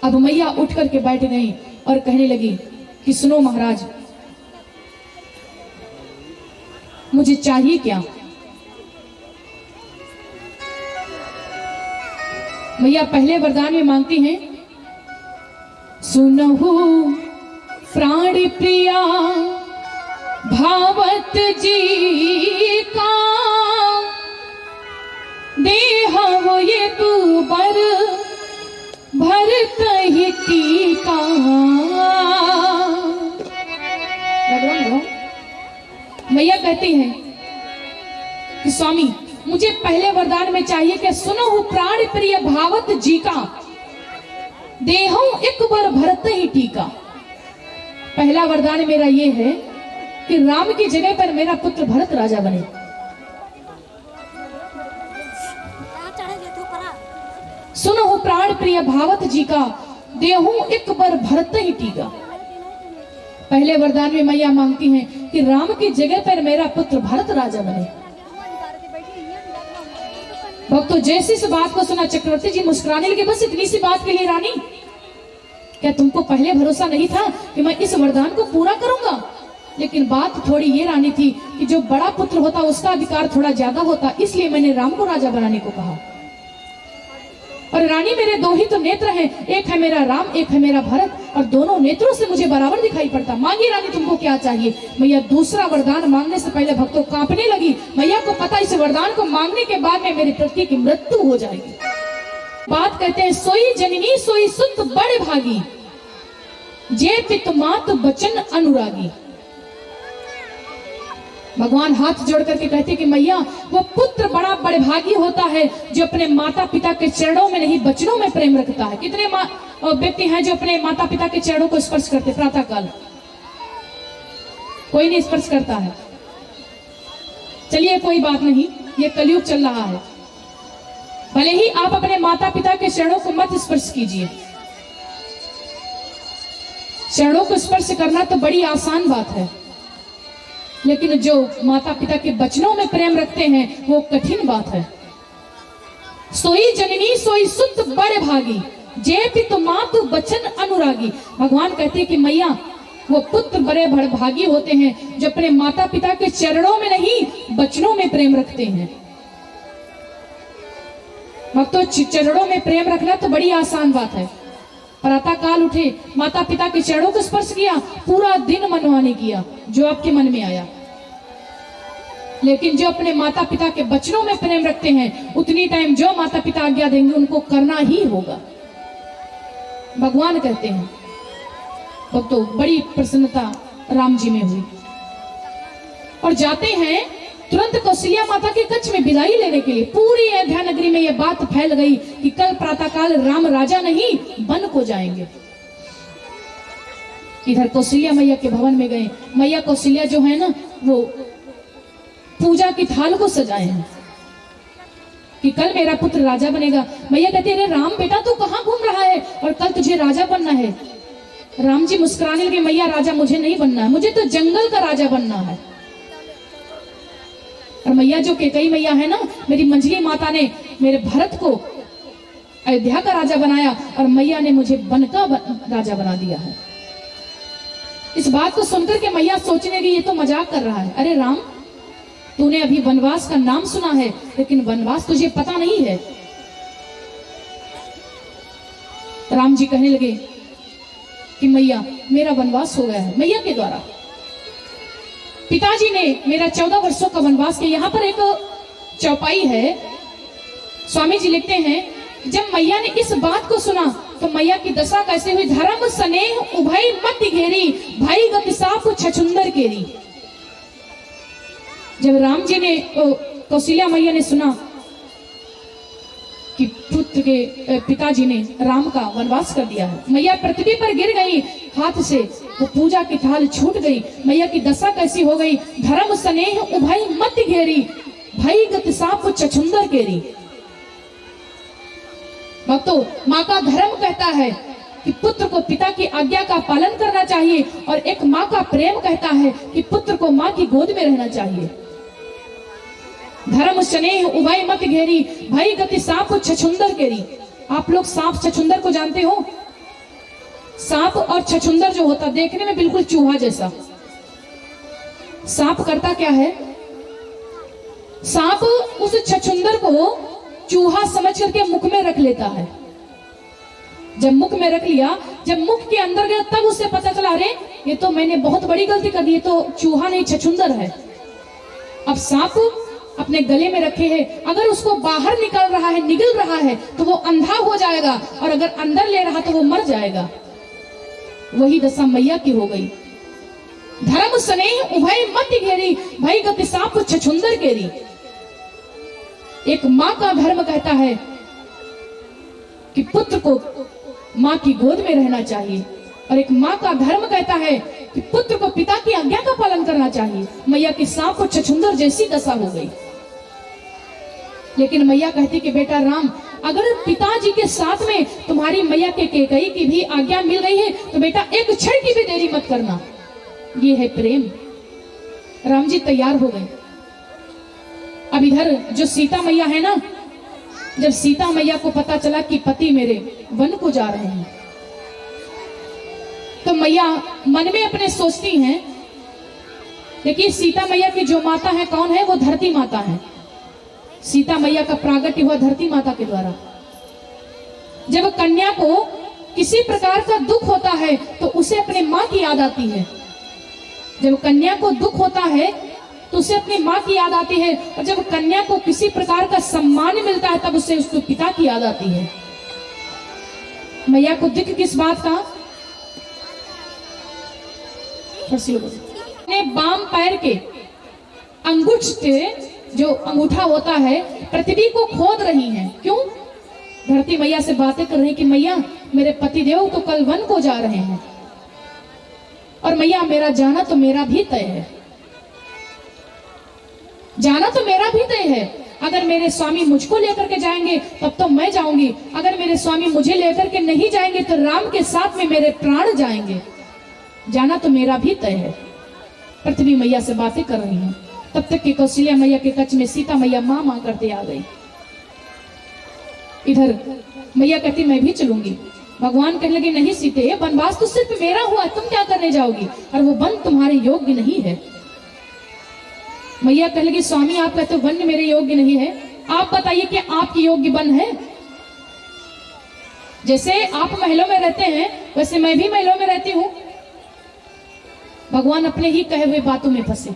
अब मैया उठ करके बैठ गई और कहने लगी कि सुनो महाराज मुझे चाहिए क्या। मैया पहले वरदान में मांगती हैं सुनहु प्राण प्रिया भावत जी का, देह वो ये तू बर भरत ही टीका। मैया कहती हैं कि स्वामी मुझे पहले वरदान में चाहिए कि सुनो प्राण प्रिय भावत जी का, देहो एक बार भरत ही टीका। पहला वरदान मेरा ये है कि राम की जगह पर मेरा पुत्र भरत राजा बने। सुनो प्राण प्रिय भावत जी का, देहो एक बार भरत ही टीका। पहले वरदान में मैया मांगती हैं कि राम की जगह पर मेरा पुत्र भरत राजा बने। भक्तों जैसी इस बात को सुना चक्रवर्ती जी मुस्कुराने लगे। बस इतनी सी बात के लिए रानी क्या तुमको पहले भरोसा नहीं था कि मैं इस वरदान को पूरा करूंगा। लेकिन बात थोड़ी ये रानी थी कि जो बड़ा पुत्र होता उसका अधिकार थोड़ा ज्यादा होता, इसलिए मैंने राम को राजा बनाने को कहा। और रानी मेरे 2 ही तो नेत्र हैं, एक है मेरा राम एक है मेरा भरत, और दोनों नेत्रों से मुझे बराबर दिखाई पड़ता। मांगी रानी तुमको क्या चाहिए। मैया दूसरा वरदान मांगने से पहले भक्तों कांपने लगी। मैया को पता इस वरदान को मांगने के बाद में मेरे पति की मृत्यु हो जाएगी। बात कहते हैं सोई जननी सोई सुत बड़े भागी, जे पित मात बचन अनुरागी। भगवान हाथ जोड़ करके कहते कि मैया वो पुत्र बड़ा बड़े भागी होता है जो अपने माता पिता के चरणों में नहीं वचनों में प्रेम रखता है। कितने व्यक्ति हैं जो अपने माता पिता के चरणों को स्पर्श करते प्रातः काल। कोई नहीं स्पर्श करता है। चलिए कोई बात नहीं, ये कलयुग चल रहा है। भले ही आप अपने माता पिता के चरणों को मत स्पर्श कीजिए। चरणों को स्पर्श करना तो बड़ी आसान बात है, लेकिन जो माता पिता के वचनों में प्रेम रखते हैं वो कठिन बात है। सोई जननी सोई सुत बड़े भागी, जे पितु मातु बचन अनुरागी। भगवान कहते हैं कि मैया वो पुत्र बड़े भागी होते हैं जो अपने माता पिता के चरणों में नहीं वचनों में प्रेम रखते हैं। भक्तों, चरणों में प्रेम रखना तो बड़ी आसान बात है। प्रातः काल उठे, माता पिता के चरणों को स्पर्श किया, पूरा दिन मनवाने किया जो आपके मन में आया। लेकिन जो अपने माता पिता के वचनों में प्रेम रखते हैं, उतनी टाइम जो माता पिता आज्ञा देंगे उनको करना ही होगा। भगवान कहते हैं। तो बड़ी प्रसन्नता राम जी में हुई और जाते हैं तुरंत कौशल्या माता के कच्छ में विदाई लेने के लिए। पूरी अयोध्या नगरी में यह बात फैल गई कि कल प्रातःकाल राम राजा नहीं वन को जाएंगे। इधर कौशल्या मैया के भवन में गए। मैया कौशल्या जो है ना, वो पूजा की थाल को सजाए हैं कि कल मेरा पुत्र राजा बनेगा। मैया कहती है, अरे राम बेटा तू कहाँ घूम रहा है और कल तुझे राजा बनना है। राम जी मुस्कुराने लगे, मैया राजा मुझे नहीं बनना है, मुझे तो जंगल का राजा बनना है। और मैया जो कैकेयी मैया है ना, मेरी मंझली माता ने मेरे भरत को अयोध्या का राजा बनाया और मैया ने मुझे वन का राजा बना दिया है। इस बात को सुनकर के मैया सोचने लगी ये तो मजाक कर रहा है। अरे राम, तूने अभी वनवास का नाम सुना है लेकिन वनवास तुझे पता नहीं है। राम जी कहने लगे कि मैया मेरा वनवास हो गया है मैया के द्वारा। पिताजी ने मेरा 14 वर्षों का वनवास किया। यहाँ पर एक चौपाई है, स्वामी जी लिखते हैं जब मैया ने इस बात को सुना तो मैया की दशा कैसे हुई। धर्म स्नेह उभय मत घेरी, भाई गति साप छछुंदर केरी। जब राम जी ने कौशल्या मैया ने सुना कि पुत्र के पिताजी ने राम का वनवास कर दिया है, मैया पृथ्वी पर गिर गई, हाथ से वो पूजा की थाल छूट गई। मैया की दशा कैसी हो गई। धर्म स्नेह उभय मत घेरी, भाई गति साप छछुंदर केरी। भक्तों, माँ का धर्म कहता है कि पुत्र को पिता की आज्ञा का पालन करना चाहिए और एक माँ का प्रेम कहता है कि पुत्र को माँ की गोद में रहना चाहिए। धर्म स्नेह उभय मत घेरी, भाई गति सांप छछुंदर केरी। आप लोग सांप छछुंदर को जानते हो? सांप और छछुंदर जो होता देखने में बिल्कुल चूहा जैसा। सांप करता क्या है, सांप उस छछुंदर को चूहा समझ करके मुख में रख लेता है। जब मुख में रख लिया, जब मुख के अंदर गया तब उसे पता चला अरे ये तो मैंने बहुत बड़ी गलती कर दी, ये तो चूहा नहीं छछुंदर है। अब सांप अपने गले में रखे है, अगर उसको बाहर निकल रहा है, निगल रहा है तो वो अंधा हो जाएगा और अगर अंदर ले रहा तो वो मर जाएगा। वही दशा मैया की हो गई। धर्म स्नेह उभय मत घेरी, भाई गति सांप छछुंदर केरी। एक माँ का धर्म कहता है कि पुत्र को माँ की गोद में रहना चाहिए और एक माँ का धर्म कहता है कि पुत्र को पिता की आज्ञा का पालन करना चाहिए। मैया की सांप और छछुंदर जैसी दशा हो गई। लेकिन मैया कहती कि बेटा राम, अगर पिताजी के साथ में तुम्हारी मैया के कैकेयी की भी आज्ञा मिल गई है तो बेटा एक क्षण की भी देरी मत करना। ये है प्रेम। राम जी तैयार हो गए। अब इधर जो सीता मैया है ना, जब सीता मैया को पता चला कि पति मेरे वन को जा रहे हैं तो मैया मन में अपने सोचती हैं। देखिए सीता मैया की जो माता है कौन है, वो धरती माता है। सीता मैया का प्रागट्य हुआ धरती माता के द्वारा। जब कन्या को किसी प्रकार का दुख होता है तो उसे अपने माँ की याद आती है। जब कन्या को दुख होता है तो उसे अपनी माँ की याद आती है और जब कन्या को किसी प्रकार का सम्मान मिलता है तब उसे उसके पिता की याद आती है। मैया को दुख किस बात का, अपने बाम पैर के अंगूठे जो अंगूठा होता है पृथ्वी को खोद रही हैं। क्यों? धरती मैया से बातें कर रही कि मैया मेरे पति देव तो कल वन को जा रहे हैं और मैया मेरा जाना तो मेरा भी तय है, जाना तो मेरा भी तय है। अगर मेरे स्वामी मुझको लेकर के जाएंगे तब तो मैं जाऊंगी, अगर मेरे स्वामी मुझे लेकर के नहीं जाएंगे तो राम के साथ में मेरे प्राण जाएंगे, जाना तो मेरा भी तय है। पृथ्वी मैया से बातें कर रही हैं, तब तक कि कौशल्या मैया के कच्छ में सीता मैया माँ माँ करते आ गई। इधर मैया कहती मैं भी चलूंगी। भगवान कहने लगे नहीं सीते, वनवास तो सिर्फ मेरा हुआ, तुम क्या करने जाओगी, और वो वन तुम्हारे योग्य नहीं है। मैया कहने लगी स्वामी आप कहते वन मेरे योग्य नहीं है, आप बताइए कि आपकी योग्य वन है। जैसे आप महलों में रहते हैं वैसे मैं भी महलों में रहती हूँ। भगवान अपने ही कहे हुए बातों में फंसे।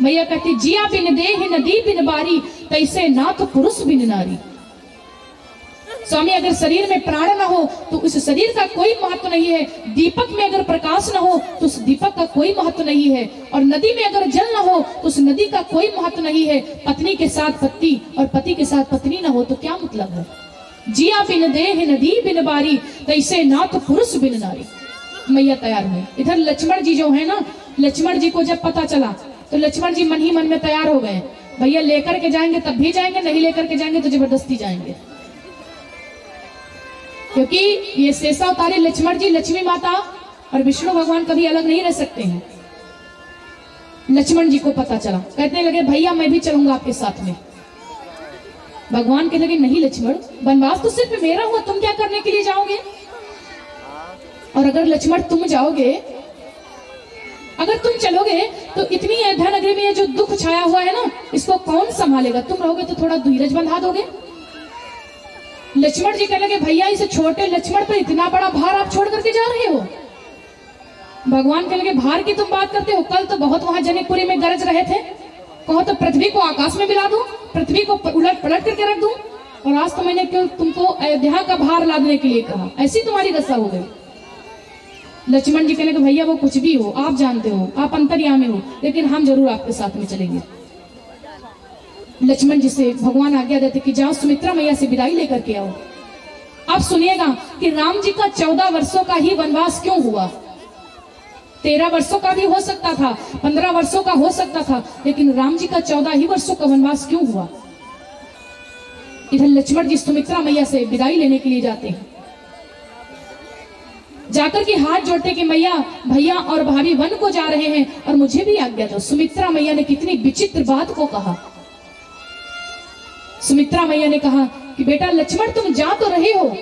मैया कहती जिया बिन देह नदी बिन बारी, तैसे नाथ पुरुष बिन नारी। स्वामी अगर शरीर में प्राण ना हो तो उस शरीर का कोई महत्व नहीं है, दीपक में अगर प्रकाश ना हो तो उस दीपक का कोई महत्व नहीं है, और नदी में अगर जल ना हो तो उस नदी का कोई महत्व नहीं है। पत्नी के साथ पति और पति के साथ पत्नी ना हो तो क्या मतलब है। जिया बिन देह नदी बिन बारी, तैसे नाथ पुरुष बिन नारी। मैया तैयार हुई। इधर लक्ष्मण जी जो है ना, लक्ष्मण जी को जब पता चला तो लक्ष्मण जी मन ही मन में तैयार हो गए, भैया लेकर के जाएंगे तब भी जाएंगे, नहीं लेकर के जाएंगे तो जबरदस्ती जाएंगे। क्योंकि ये शेषा अवतारी लक्ष्मण जी, लक्ष्मी माता और विष्णु भगवान कभी अलग नहीं रह सकते हैं। लक्ष्मण जी को पता चला, कहने लगे भैया मैं भी चलूंगा आपके साथ में। भगवान कहने लगे नहीं लक्ष्मण, वनवास तो सिर्फ मेरा हुआ, तुम क्या करने के लिए जाओगे। और अगर लक्ष्मण तुम जाओगे, अगर तुम चलोगे तो इतनी अयोध्या नगरी में ये जो दुख छाया हुआ है ना, इसको कौन संभालेगा। तुम रहोगे तो थोड़ा धीरज बंधा दोगे। लक्ष्मण जी कहने लगे भैया इस छोटे लक्ष्मण पर इतना बड़ा भार आप छोड़ करके जा रहे हो। भगवान कहने लगे भार की तुम बात करते हो, कल तो बहुत वहां जनकपुरी में गरज रहे थे, कहो तो पृथ्वी को आकाश में मिला दूं, पृथ्वी को उलट पलट करके रख दूं, और आज तो मैंने क्यों तुमको अयोध्या का भार लादने के लिए कहा, ऐसी तुम्हारी दशा हो गई। लक्ष्मण जी कहने लगे भैया वो कुछ भी हो, आप जानते हो, आप अंतर्यामी हो, लेकिन हम जरूर आपके साथ में चलेंगे। लक्ष्मण जी से भगवान आज्ञा देते कि जाओ सुमित्रा मैया से विदाई लेकर के आओ। आप सुनिएगा कि राम जी का 14 वर्षों का ही वनवास क्यों हुआ। 13 वर्षों का भी हो सकता था, 15 वर्षों का हो सकता था, लेकिन राम जी का 14 ही वर्षों का वनवास क्यों हुआ। इधर लक्ष्मण जी सुमित्रा मैया से विदाई लेने के लिए जाते हैं। जाकर के हाथ जोड़ते कि मैया भैया और भाभी वन को जा रहे हैं और मुझे भी आज्ञा दो। सुमित्रा मैया ने कितनी विचित्र बात को कहा। सुमित्रा मैया ने कहा कि बेटा लक्ष्मण तुम जा तो रहे हो,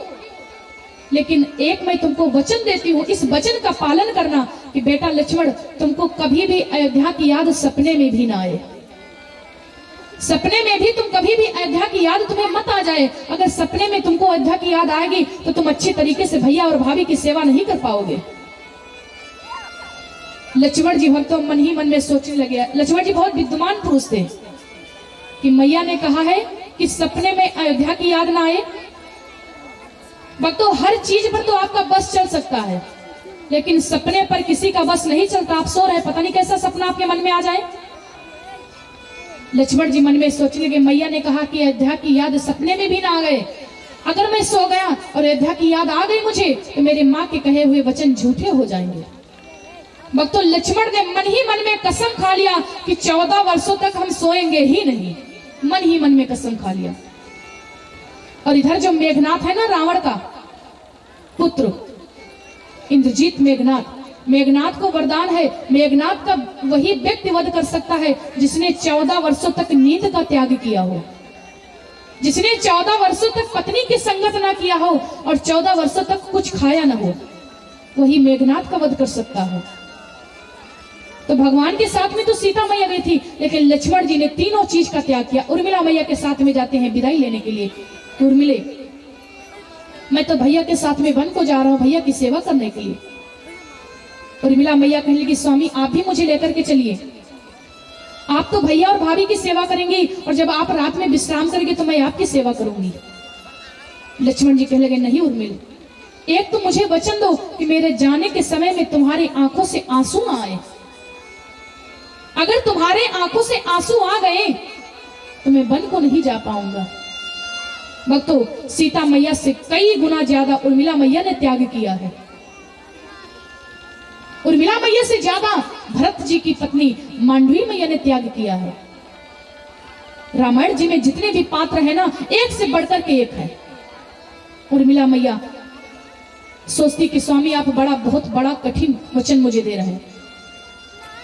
लेकिन एक मैं तुमको वचन देती हूँ, इस वचन का पालन करना कि बेटा लक्ष्मण तुमको कभी भी अयोध्या की याद सपने में भी ना आए, सपने में भी तुम कभी भी अयोध्या की याद तुम्हें मत आ जाए। अगर सपने में तुमको अयोध्या की याद आएगी तो तुम अच्छे तरीके से भैया और भाभी की सेवा नहीं कर पाओगे। लक्ष्मण जी भक्त मन ही मन में सोचने लगे। लक्ष्मण जी बहुत विद्वान पुरुष थे कि मैया ने कहा है कि सपने में अयोध्या की याद ना आए। भक्तों हर चीज पर तो आपका बस चल सकता है, लेकिन सपने पर किसी का बस नहीं चलता। आप सो रहे, पता नहीं कैसा सपना आपके मन में आ जाए। लक्ष्मण जी मन में सोचने लगे मैया ने कहा कि अयोध्या की याद सपने में भी ना आ गए, अगर मैं सो गया और अयोध्या की याद आ गई मुझे तो मेरे माँ के कहे हुए वचन झूठे हो जाएंगे। भक्तों लक्ष्मण ने मन ही मन में कसम खा लिया कि 14 वर्षों तक हम सोएंगे ही नहीं, मन ही मन में कसम खा लिया। और इधर जो मेघनाथ है ना, रावण का पुत्र इंद्रजीत मेघनाथ, मेघनाथ को वरदान है, मेघनाथ का वही व्यक्ति वध कर सकता है जिसने 14 वर्षों तक नींद का त्याग किया हो, जिसने 14 वर्षों तक पत्नी की संगत ना किया हो और 14 वर्षों तक कुछ खाया ना हो, वही मेघनाथ का वध कर सकता है। तो भगवान के साथ में तो सीता मैया गई थी, लेकिन लक्ष्मण जी ने तीनों चीज का त्याग किया। उर्मिला मैया के साथ में जाते हैं विदाई लेने के लिए। उर्मिले मैं तो भैया के साथ में वन को जा रहा हूं, भैया की सेवा करने के लिए। उर्मिला मैया कहने लगी स्वामी आप भी मुझे लेकर के चलिए, आप तो भैया और भाभी की सेवा करेंगी और जब आप रात में विश्राम करेंगे तो मैं आपकी सेवा करूंगी। लक्ष्मण जी कहने लगे नहीं उर्मिल, एक तो मुझे वचन दो कि मेरे जाने के समय में तुम्हारी आंखों से आंसू ना आए। अगर तुम्हारे आंखों से आंसू आ गए तो मैं वन को नहीं जा पाऊंगा। भक्तों सीता मैया से कई गुना ज्यादा उर्मिला मैया ने त्याग किया है। उर्मिला मैया से ज्यादा भरत जी की पत्नी मांडवी मैया ने त्याग किया है। रामायण जी में जितने भी पात्र हैं ना, एक से बढ़कर के एक है। उर्मिला मैया सोचती कि स्वामी आप बहुत बड़ा कठिन वचन मुझे दे रहे हैं।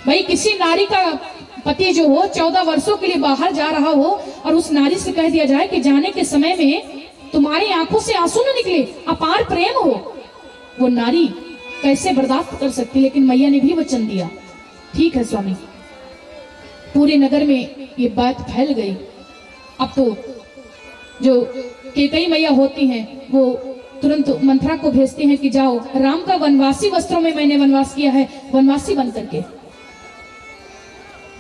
भाई किसी नारी का पति जो हो 14 वर्षों के लिए बाहर जा रहा हो और उस नारी से कह दिया जाए कि जाने के समय में तुम्हारी आंखों से आंसू न निकले, अपार प्रेम हो, वो नारी कैसे बर्दाश्त कर सकती। लेकिन मैया ने भी वचन दिया, ठीक है स्वामी। पूरे नगर में ये बात फैल गई। अब तो जो कैकेयी मैया होती हैं वो तुरंत मंथरा को भेजती हैं कि जाओ राम का वनवासी वस्त्रों में मैंने वनवास किया है, वनवासी बन करके।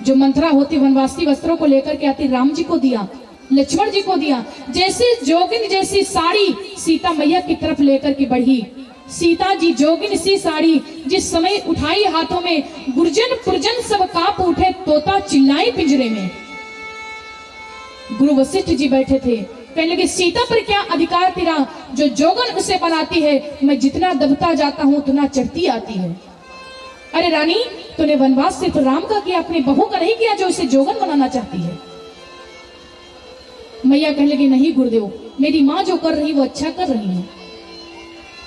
जो मंथरा होती वनवासी वस्त्रों को लेकर के आती, राम जी को दिया, लक्ष्मण जी को दिया। जैसे जोगिन जैसी साड़ी सीता मैया की तरफ लेकर के बढ़ी, सीता जी जोगिन सी साड़ी जिस समय उठाई हाथों में, गुर्जन पुरजन सब कांप उठे, तोता चिल्लाई पिंजरे में। गुरु वशिष्ठ जी बैठे थे, कहने लगे सीता पर क्या अधिकार तेरा, जो जोगन उसे बनाती है, मैं जितना दबता जाता हूं उतना चढ़ती आती है। अरे रानी तूने वनवास सिर्फ राम का किया, अपनी बहू का नहीं किया जो इसे जोगन बनाना चाहती है। मैया कहने लगी नहीं गुरुदेव, मेरी माँ जो कर रही वो अच्छा कर रही है।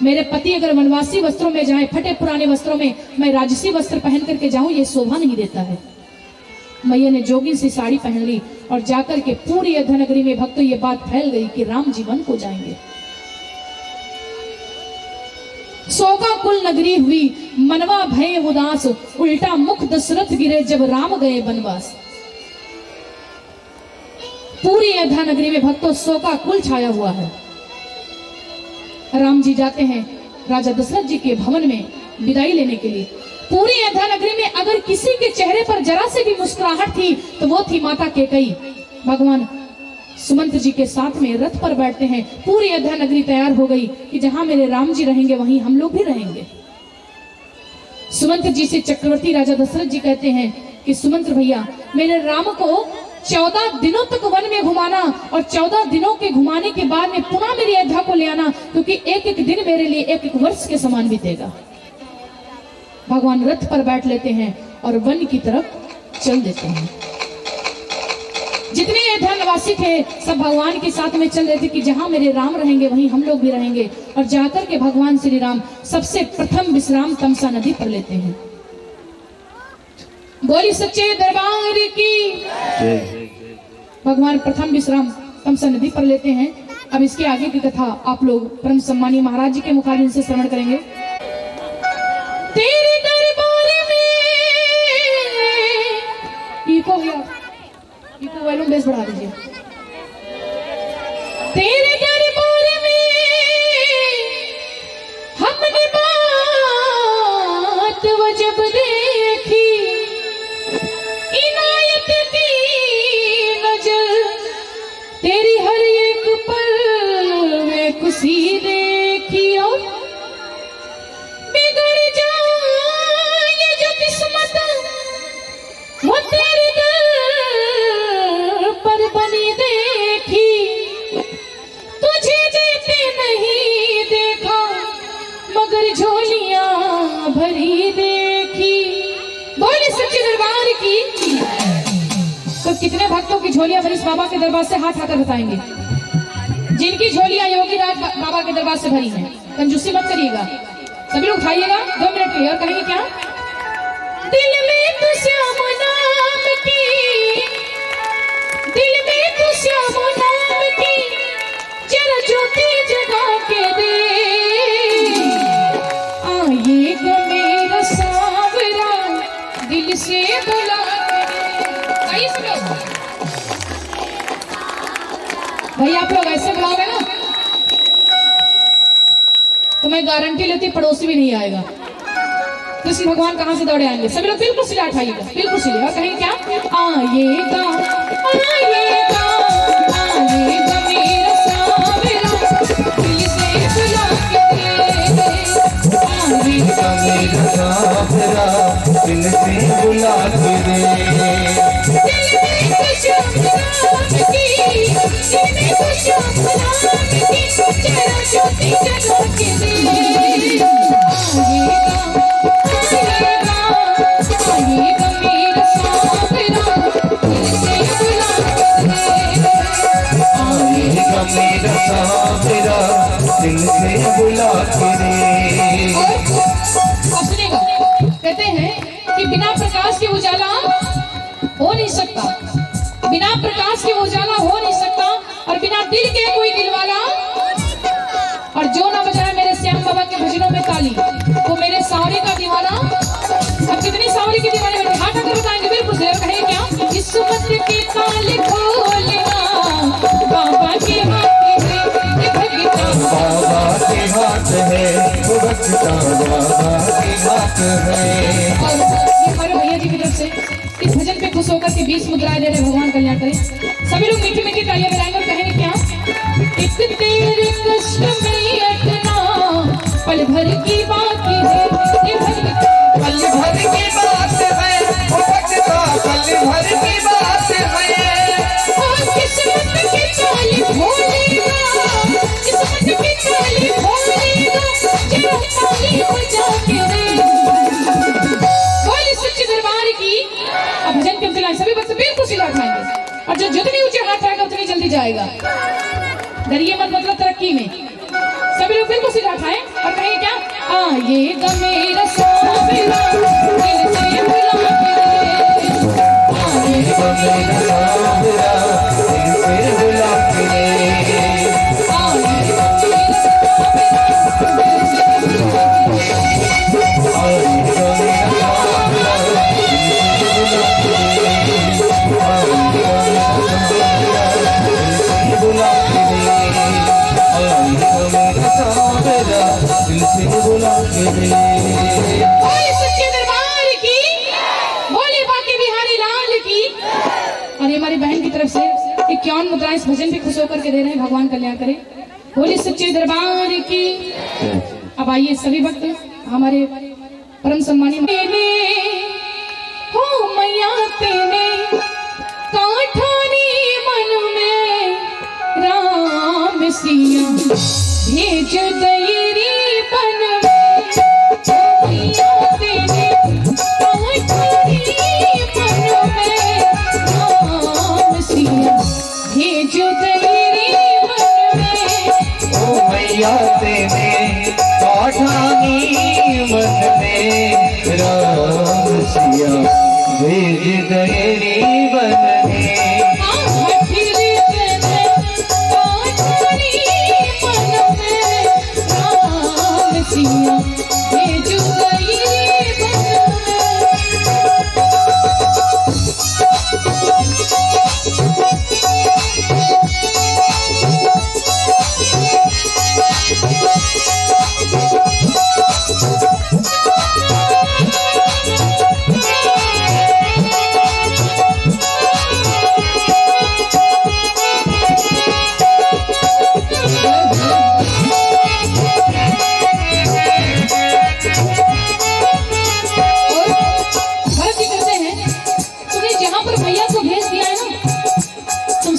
मेरे पति अगर वनवासी वस्त्रों में जाए, फटे पुराने वस्त्रों में, मैं राजसी वस्त्र पहन करके जाऊं, ये शोभा नहीं देता है। मैया ने जोगिन सी साड़ी पहन ली और जाकर के पूरी अयोध्या नगरी में भक्तों ये बात फैल गई कि राम जी वन को जाएंगे। शोका कुल नगरी हुई, मनवा भय उदास, उल्टा मुख दशरथ गिरे जब राम गए वनवास। पूरी अयोध्या नगरी में भक्तों शोका कुल छाया हुआ है। राम जी जाते हैं राजा दशरथ जी के भवन में विदाई लेने के लिए। पूरी अयोध्या नगरी में अगर किसी के चेहरे पर जरा से भी मुस्कुराहट थी तो वो थी माता कैकेयी। भगवान सुमंत जी के साथ में रथ पर बैठते हैं। पूरी अयोध्या नगरी तैयार हो गई कि जहां मेरे राम जी रहेंगे वहीं हम लोग भी रहेंगे। सुमंत जी से चक्रवर्ती राजा दशरथ जी कहते हैं कि सुमंत भैया मेरे राम को 14 दिनों तक वन में घुमाना और 14 दिनों के घुमाने के बाद में पुनः मेरी अयोध्या को ले आना, क्योंकि एक एक दिन मेरे लिए एक एक वर्ष के समान बीतेगा। भगवान रथ पर बैठ लेते हैं और वन की तरफ चल देते हैं। जितने अयोध्या निवासी थे सब भगवान के साथ में चल रहे थे कि जहां मेरे राम रहेंगे वहीं हम लोग भी रहेंगे। और जाकर के भगवान श्री राम सबसे प्रथम विश्राम तमसा नदी पर लेते हैं। बोली सच्चे दरबार की। भगवान प्रथम विश्राम तमसा नदी पर लेते हैं। अब इसके आगे की कथा आप लोग परम सम्मानीय महाराज जी के मुखारबिन से श्रवण करेंगे। तेरे दरबार में इको गया, इको वॉल्यूम बेस बढ़ा दीजिए। तेरे दरबार में हमने बात वजब देखी, इनायत की नजर तेरी हर एक पल में खुशी देखी। और बिगड़ जाए जो किस्मत वो तेरे दर पर बनी देखी, तुझे जीते नहीं देखा मगर झोलियां भरी देखी। बोले सच्चे दरबार की। तो कितने भक्तों की झोलियां भरी इस बाबा के दरबार से हाथ आकर बताएंगे, जिनकी झोलियां योगी राज बाबा के दरबार से भरी हैं। कंजूसी मत करिएगा, सभी लोग उठाइएगा 2 मिनट के लिए। और कहेंगे क्या? दिल में तू श्याम नाम की, दिल में तू श्याम नाम की जरा ज्योति जगा के दे, आएगा मेरा सांवरा दिल से बुला के दे। भाई आप लोग ऐसे बुलाओगे ना तो मैं गारंटी लेती पड़ोसी भी नहीं आएगा। कृष्ण भगवान कहां से दौड़े आएंगे। सभी लोग बिल्कुल सीधा उठाइएगा, बिल्कुल सीधे। और कहेंगे क्या? आएगा आएगा आएगा मेरा सांवरा दिल से बुला के दे, आएगा मेरा सांवरा दिल से बुला के दे। दिल में कुछ नाम की, दिल में कुछ नाम की जरा ज्योति जगा के दे, आएगा आएगा दिल से बुला के रे। और सुनेगा, कहते हैं कि बिना प्रकाश के उजाला हो नहीं सकता, बिना प्रकाश के उजाला हो नहीं सकता, और बिना दिल के कोई दिलवाला। और जो ना बजाए मेरे श्याम बाबा के भजनों में ताली, वो मेरे सावरे का दीवाना। अब कितनी सावरे की दीवाने में हाथ अगर बताएंगे बिल्कुल से कहेंगे क्या, किस्मत के ताले खोलना बाबा के हाथ है, ये भगता बाबा के हाथ है, वो भगता बाबा के हाथ है। और ये हमारे भैया जी की तरफ से इस भजन पे खुश होकर के 20 मुद्राएं दे रहे, भगवान कल्याण करे। सभी लोग मीठी मीठी तालियां बजाएंगे और कहेंगे क्या, एक तेरे कष्ट में अटना पल भर की बात है, ये भगता पल भर की बात है, वो भगता पल भर की बात है। और किस्मत की ताली खोलेगा, किस्मत की ताली खोलेगा, जरा ताली बजा के रे। बोल सच्चे दरबार की। अब भजन के अंतिम लाइन सभी बच्चे बिल्कुल सीधा उठाएंगे, और जो जितनी ऊंचे हाथ आएगा उतनी जल्दी जाएगा। डरिए मत, मतलब तरक्की में। सभी लोग बिल्कुल सीधा उठाएं और कहेंगे क्या, आएगा मेरा सावरा दिल से बुला के रे, आएगा मेरा सावरा दिल से बुला के रे। आएगा मेरा सावरा दिल से बुला के रे। आएगा मेरा सावरा दिल से बुला के रे। आएगा मेरा सावरा दिल से बुला के रे। बोले सच्चे दरबार की, बोले बाके बिहारी लाल की। और ये हमारी बहन की तरफ से 51 मुद्राएं इस भजन पे खुश होकर के दे रहे हैं, भगवान कल्याण करे। बोले सच्चे दरबार की। अब आइए सभी भक्त हमारे परम सम्मानीय हो मैया तेने काठानी मन में राम सिया भेज दयरी बन में, मैया तेने काठानी मन में राम सिया भेज दयरी बन में। ओ मैया तेने काठानी मन में राम सिया भेज दयरी बन में।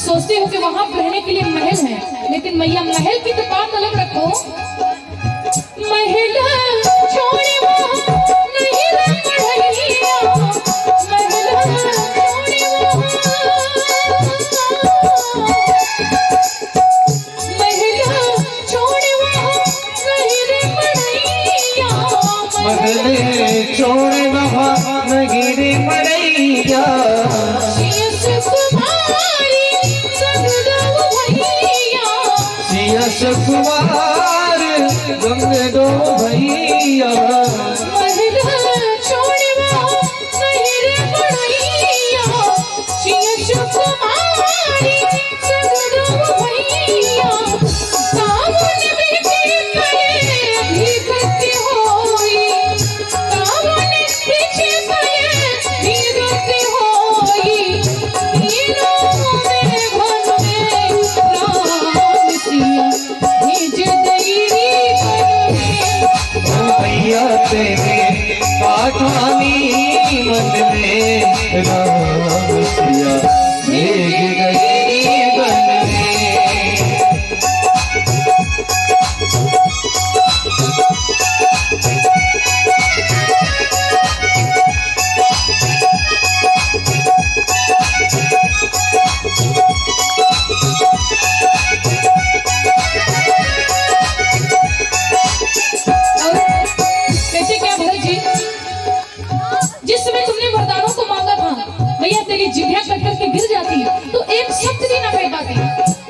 सोचते हो कि वहां रहने के लिए महल है, लेकिन मैया महल की तो बात अलग रखो। महल छोड़े वहां नहीं रे पढ़ैया, महल छोड़े वहां, महल छोड़े वहां नहीं रे पढ़ैया, महल छोड़े वहां नहीं रे पढ़ैया। कुमार गंग दो भैया। महल छोड़े वहां नहीं रे पढ़ैया, सिया कुमारी संग दो भैया। सावन में पड़े भी गति होई, सावन पीछे पड़े भी गति होई, तीनों में घन में राम सिया भेज दयरी बन में।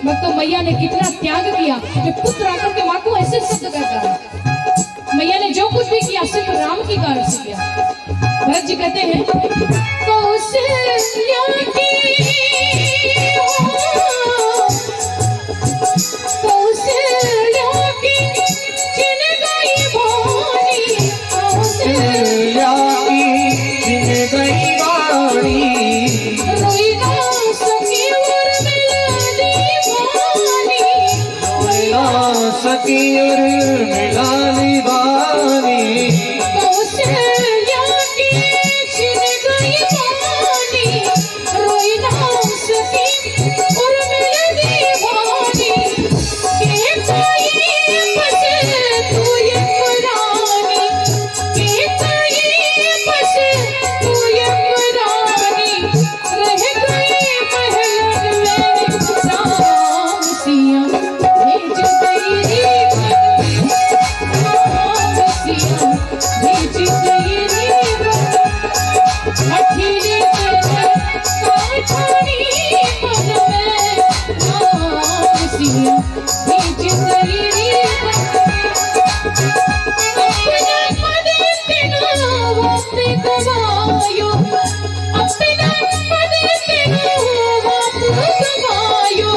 भक्तों मैया ने कितना त्याग किया कि पुत्र आकर के माँ को ऐसे शब्द कहता है। मैया ने जो कुछ भी किया सिर्फ राम की कारण से किया। भरत जी कहते हैं कौशल्या की कौशल्या की चिन गई वाणी, कौशल्या की चिन गई वाणी, रोई ना सकी और मिला दीवानी, मिला सकी और मिला दीवानी। कौशल्या की छिन गई वाणी, रोई ना सकी और मिला दीवानी। के कोई बसे तू यमरानी, के कोई बसे तू यमरानी, रह गई महलन में राम सिया भेज गई रे राम सिया भेज गई रे अठीरे काठानी मन में राम सिया भेज गई रे अपना पद तेना वक्त गवायो, अपना पद तेना वक्त गवायो,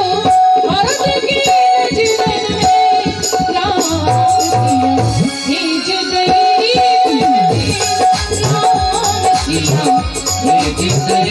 भरत के नजरन में राम सिया भेज गई रे राम सिया भेज गई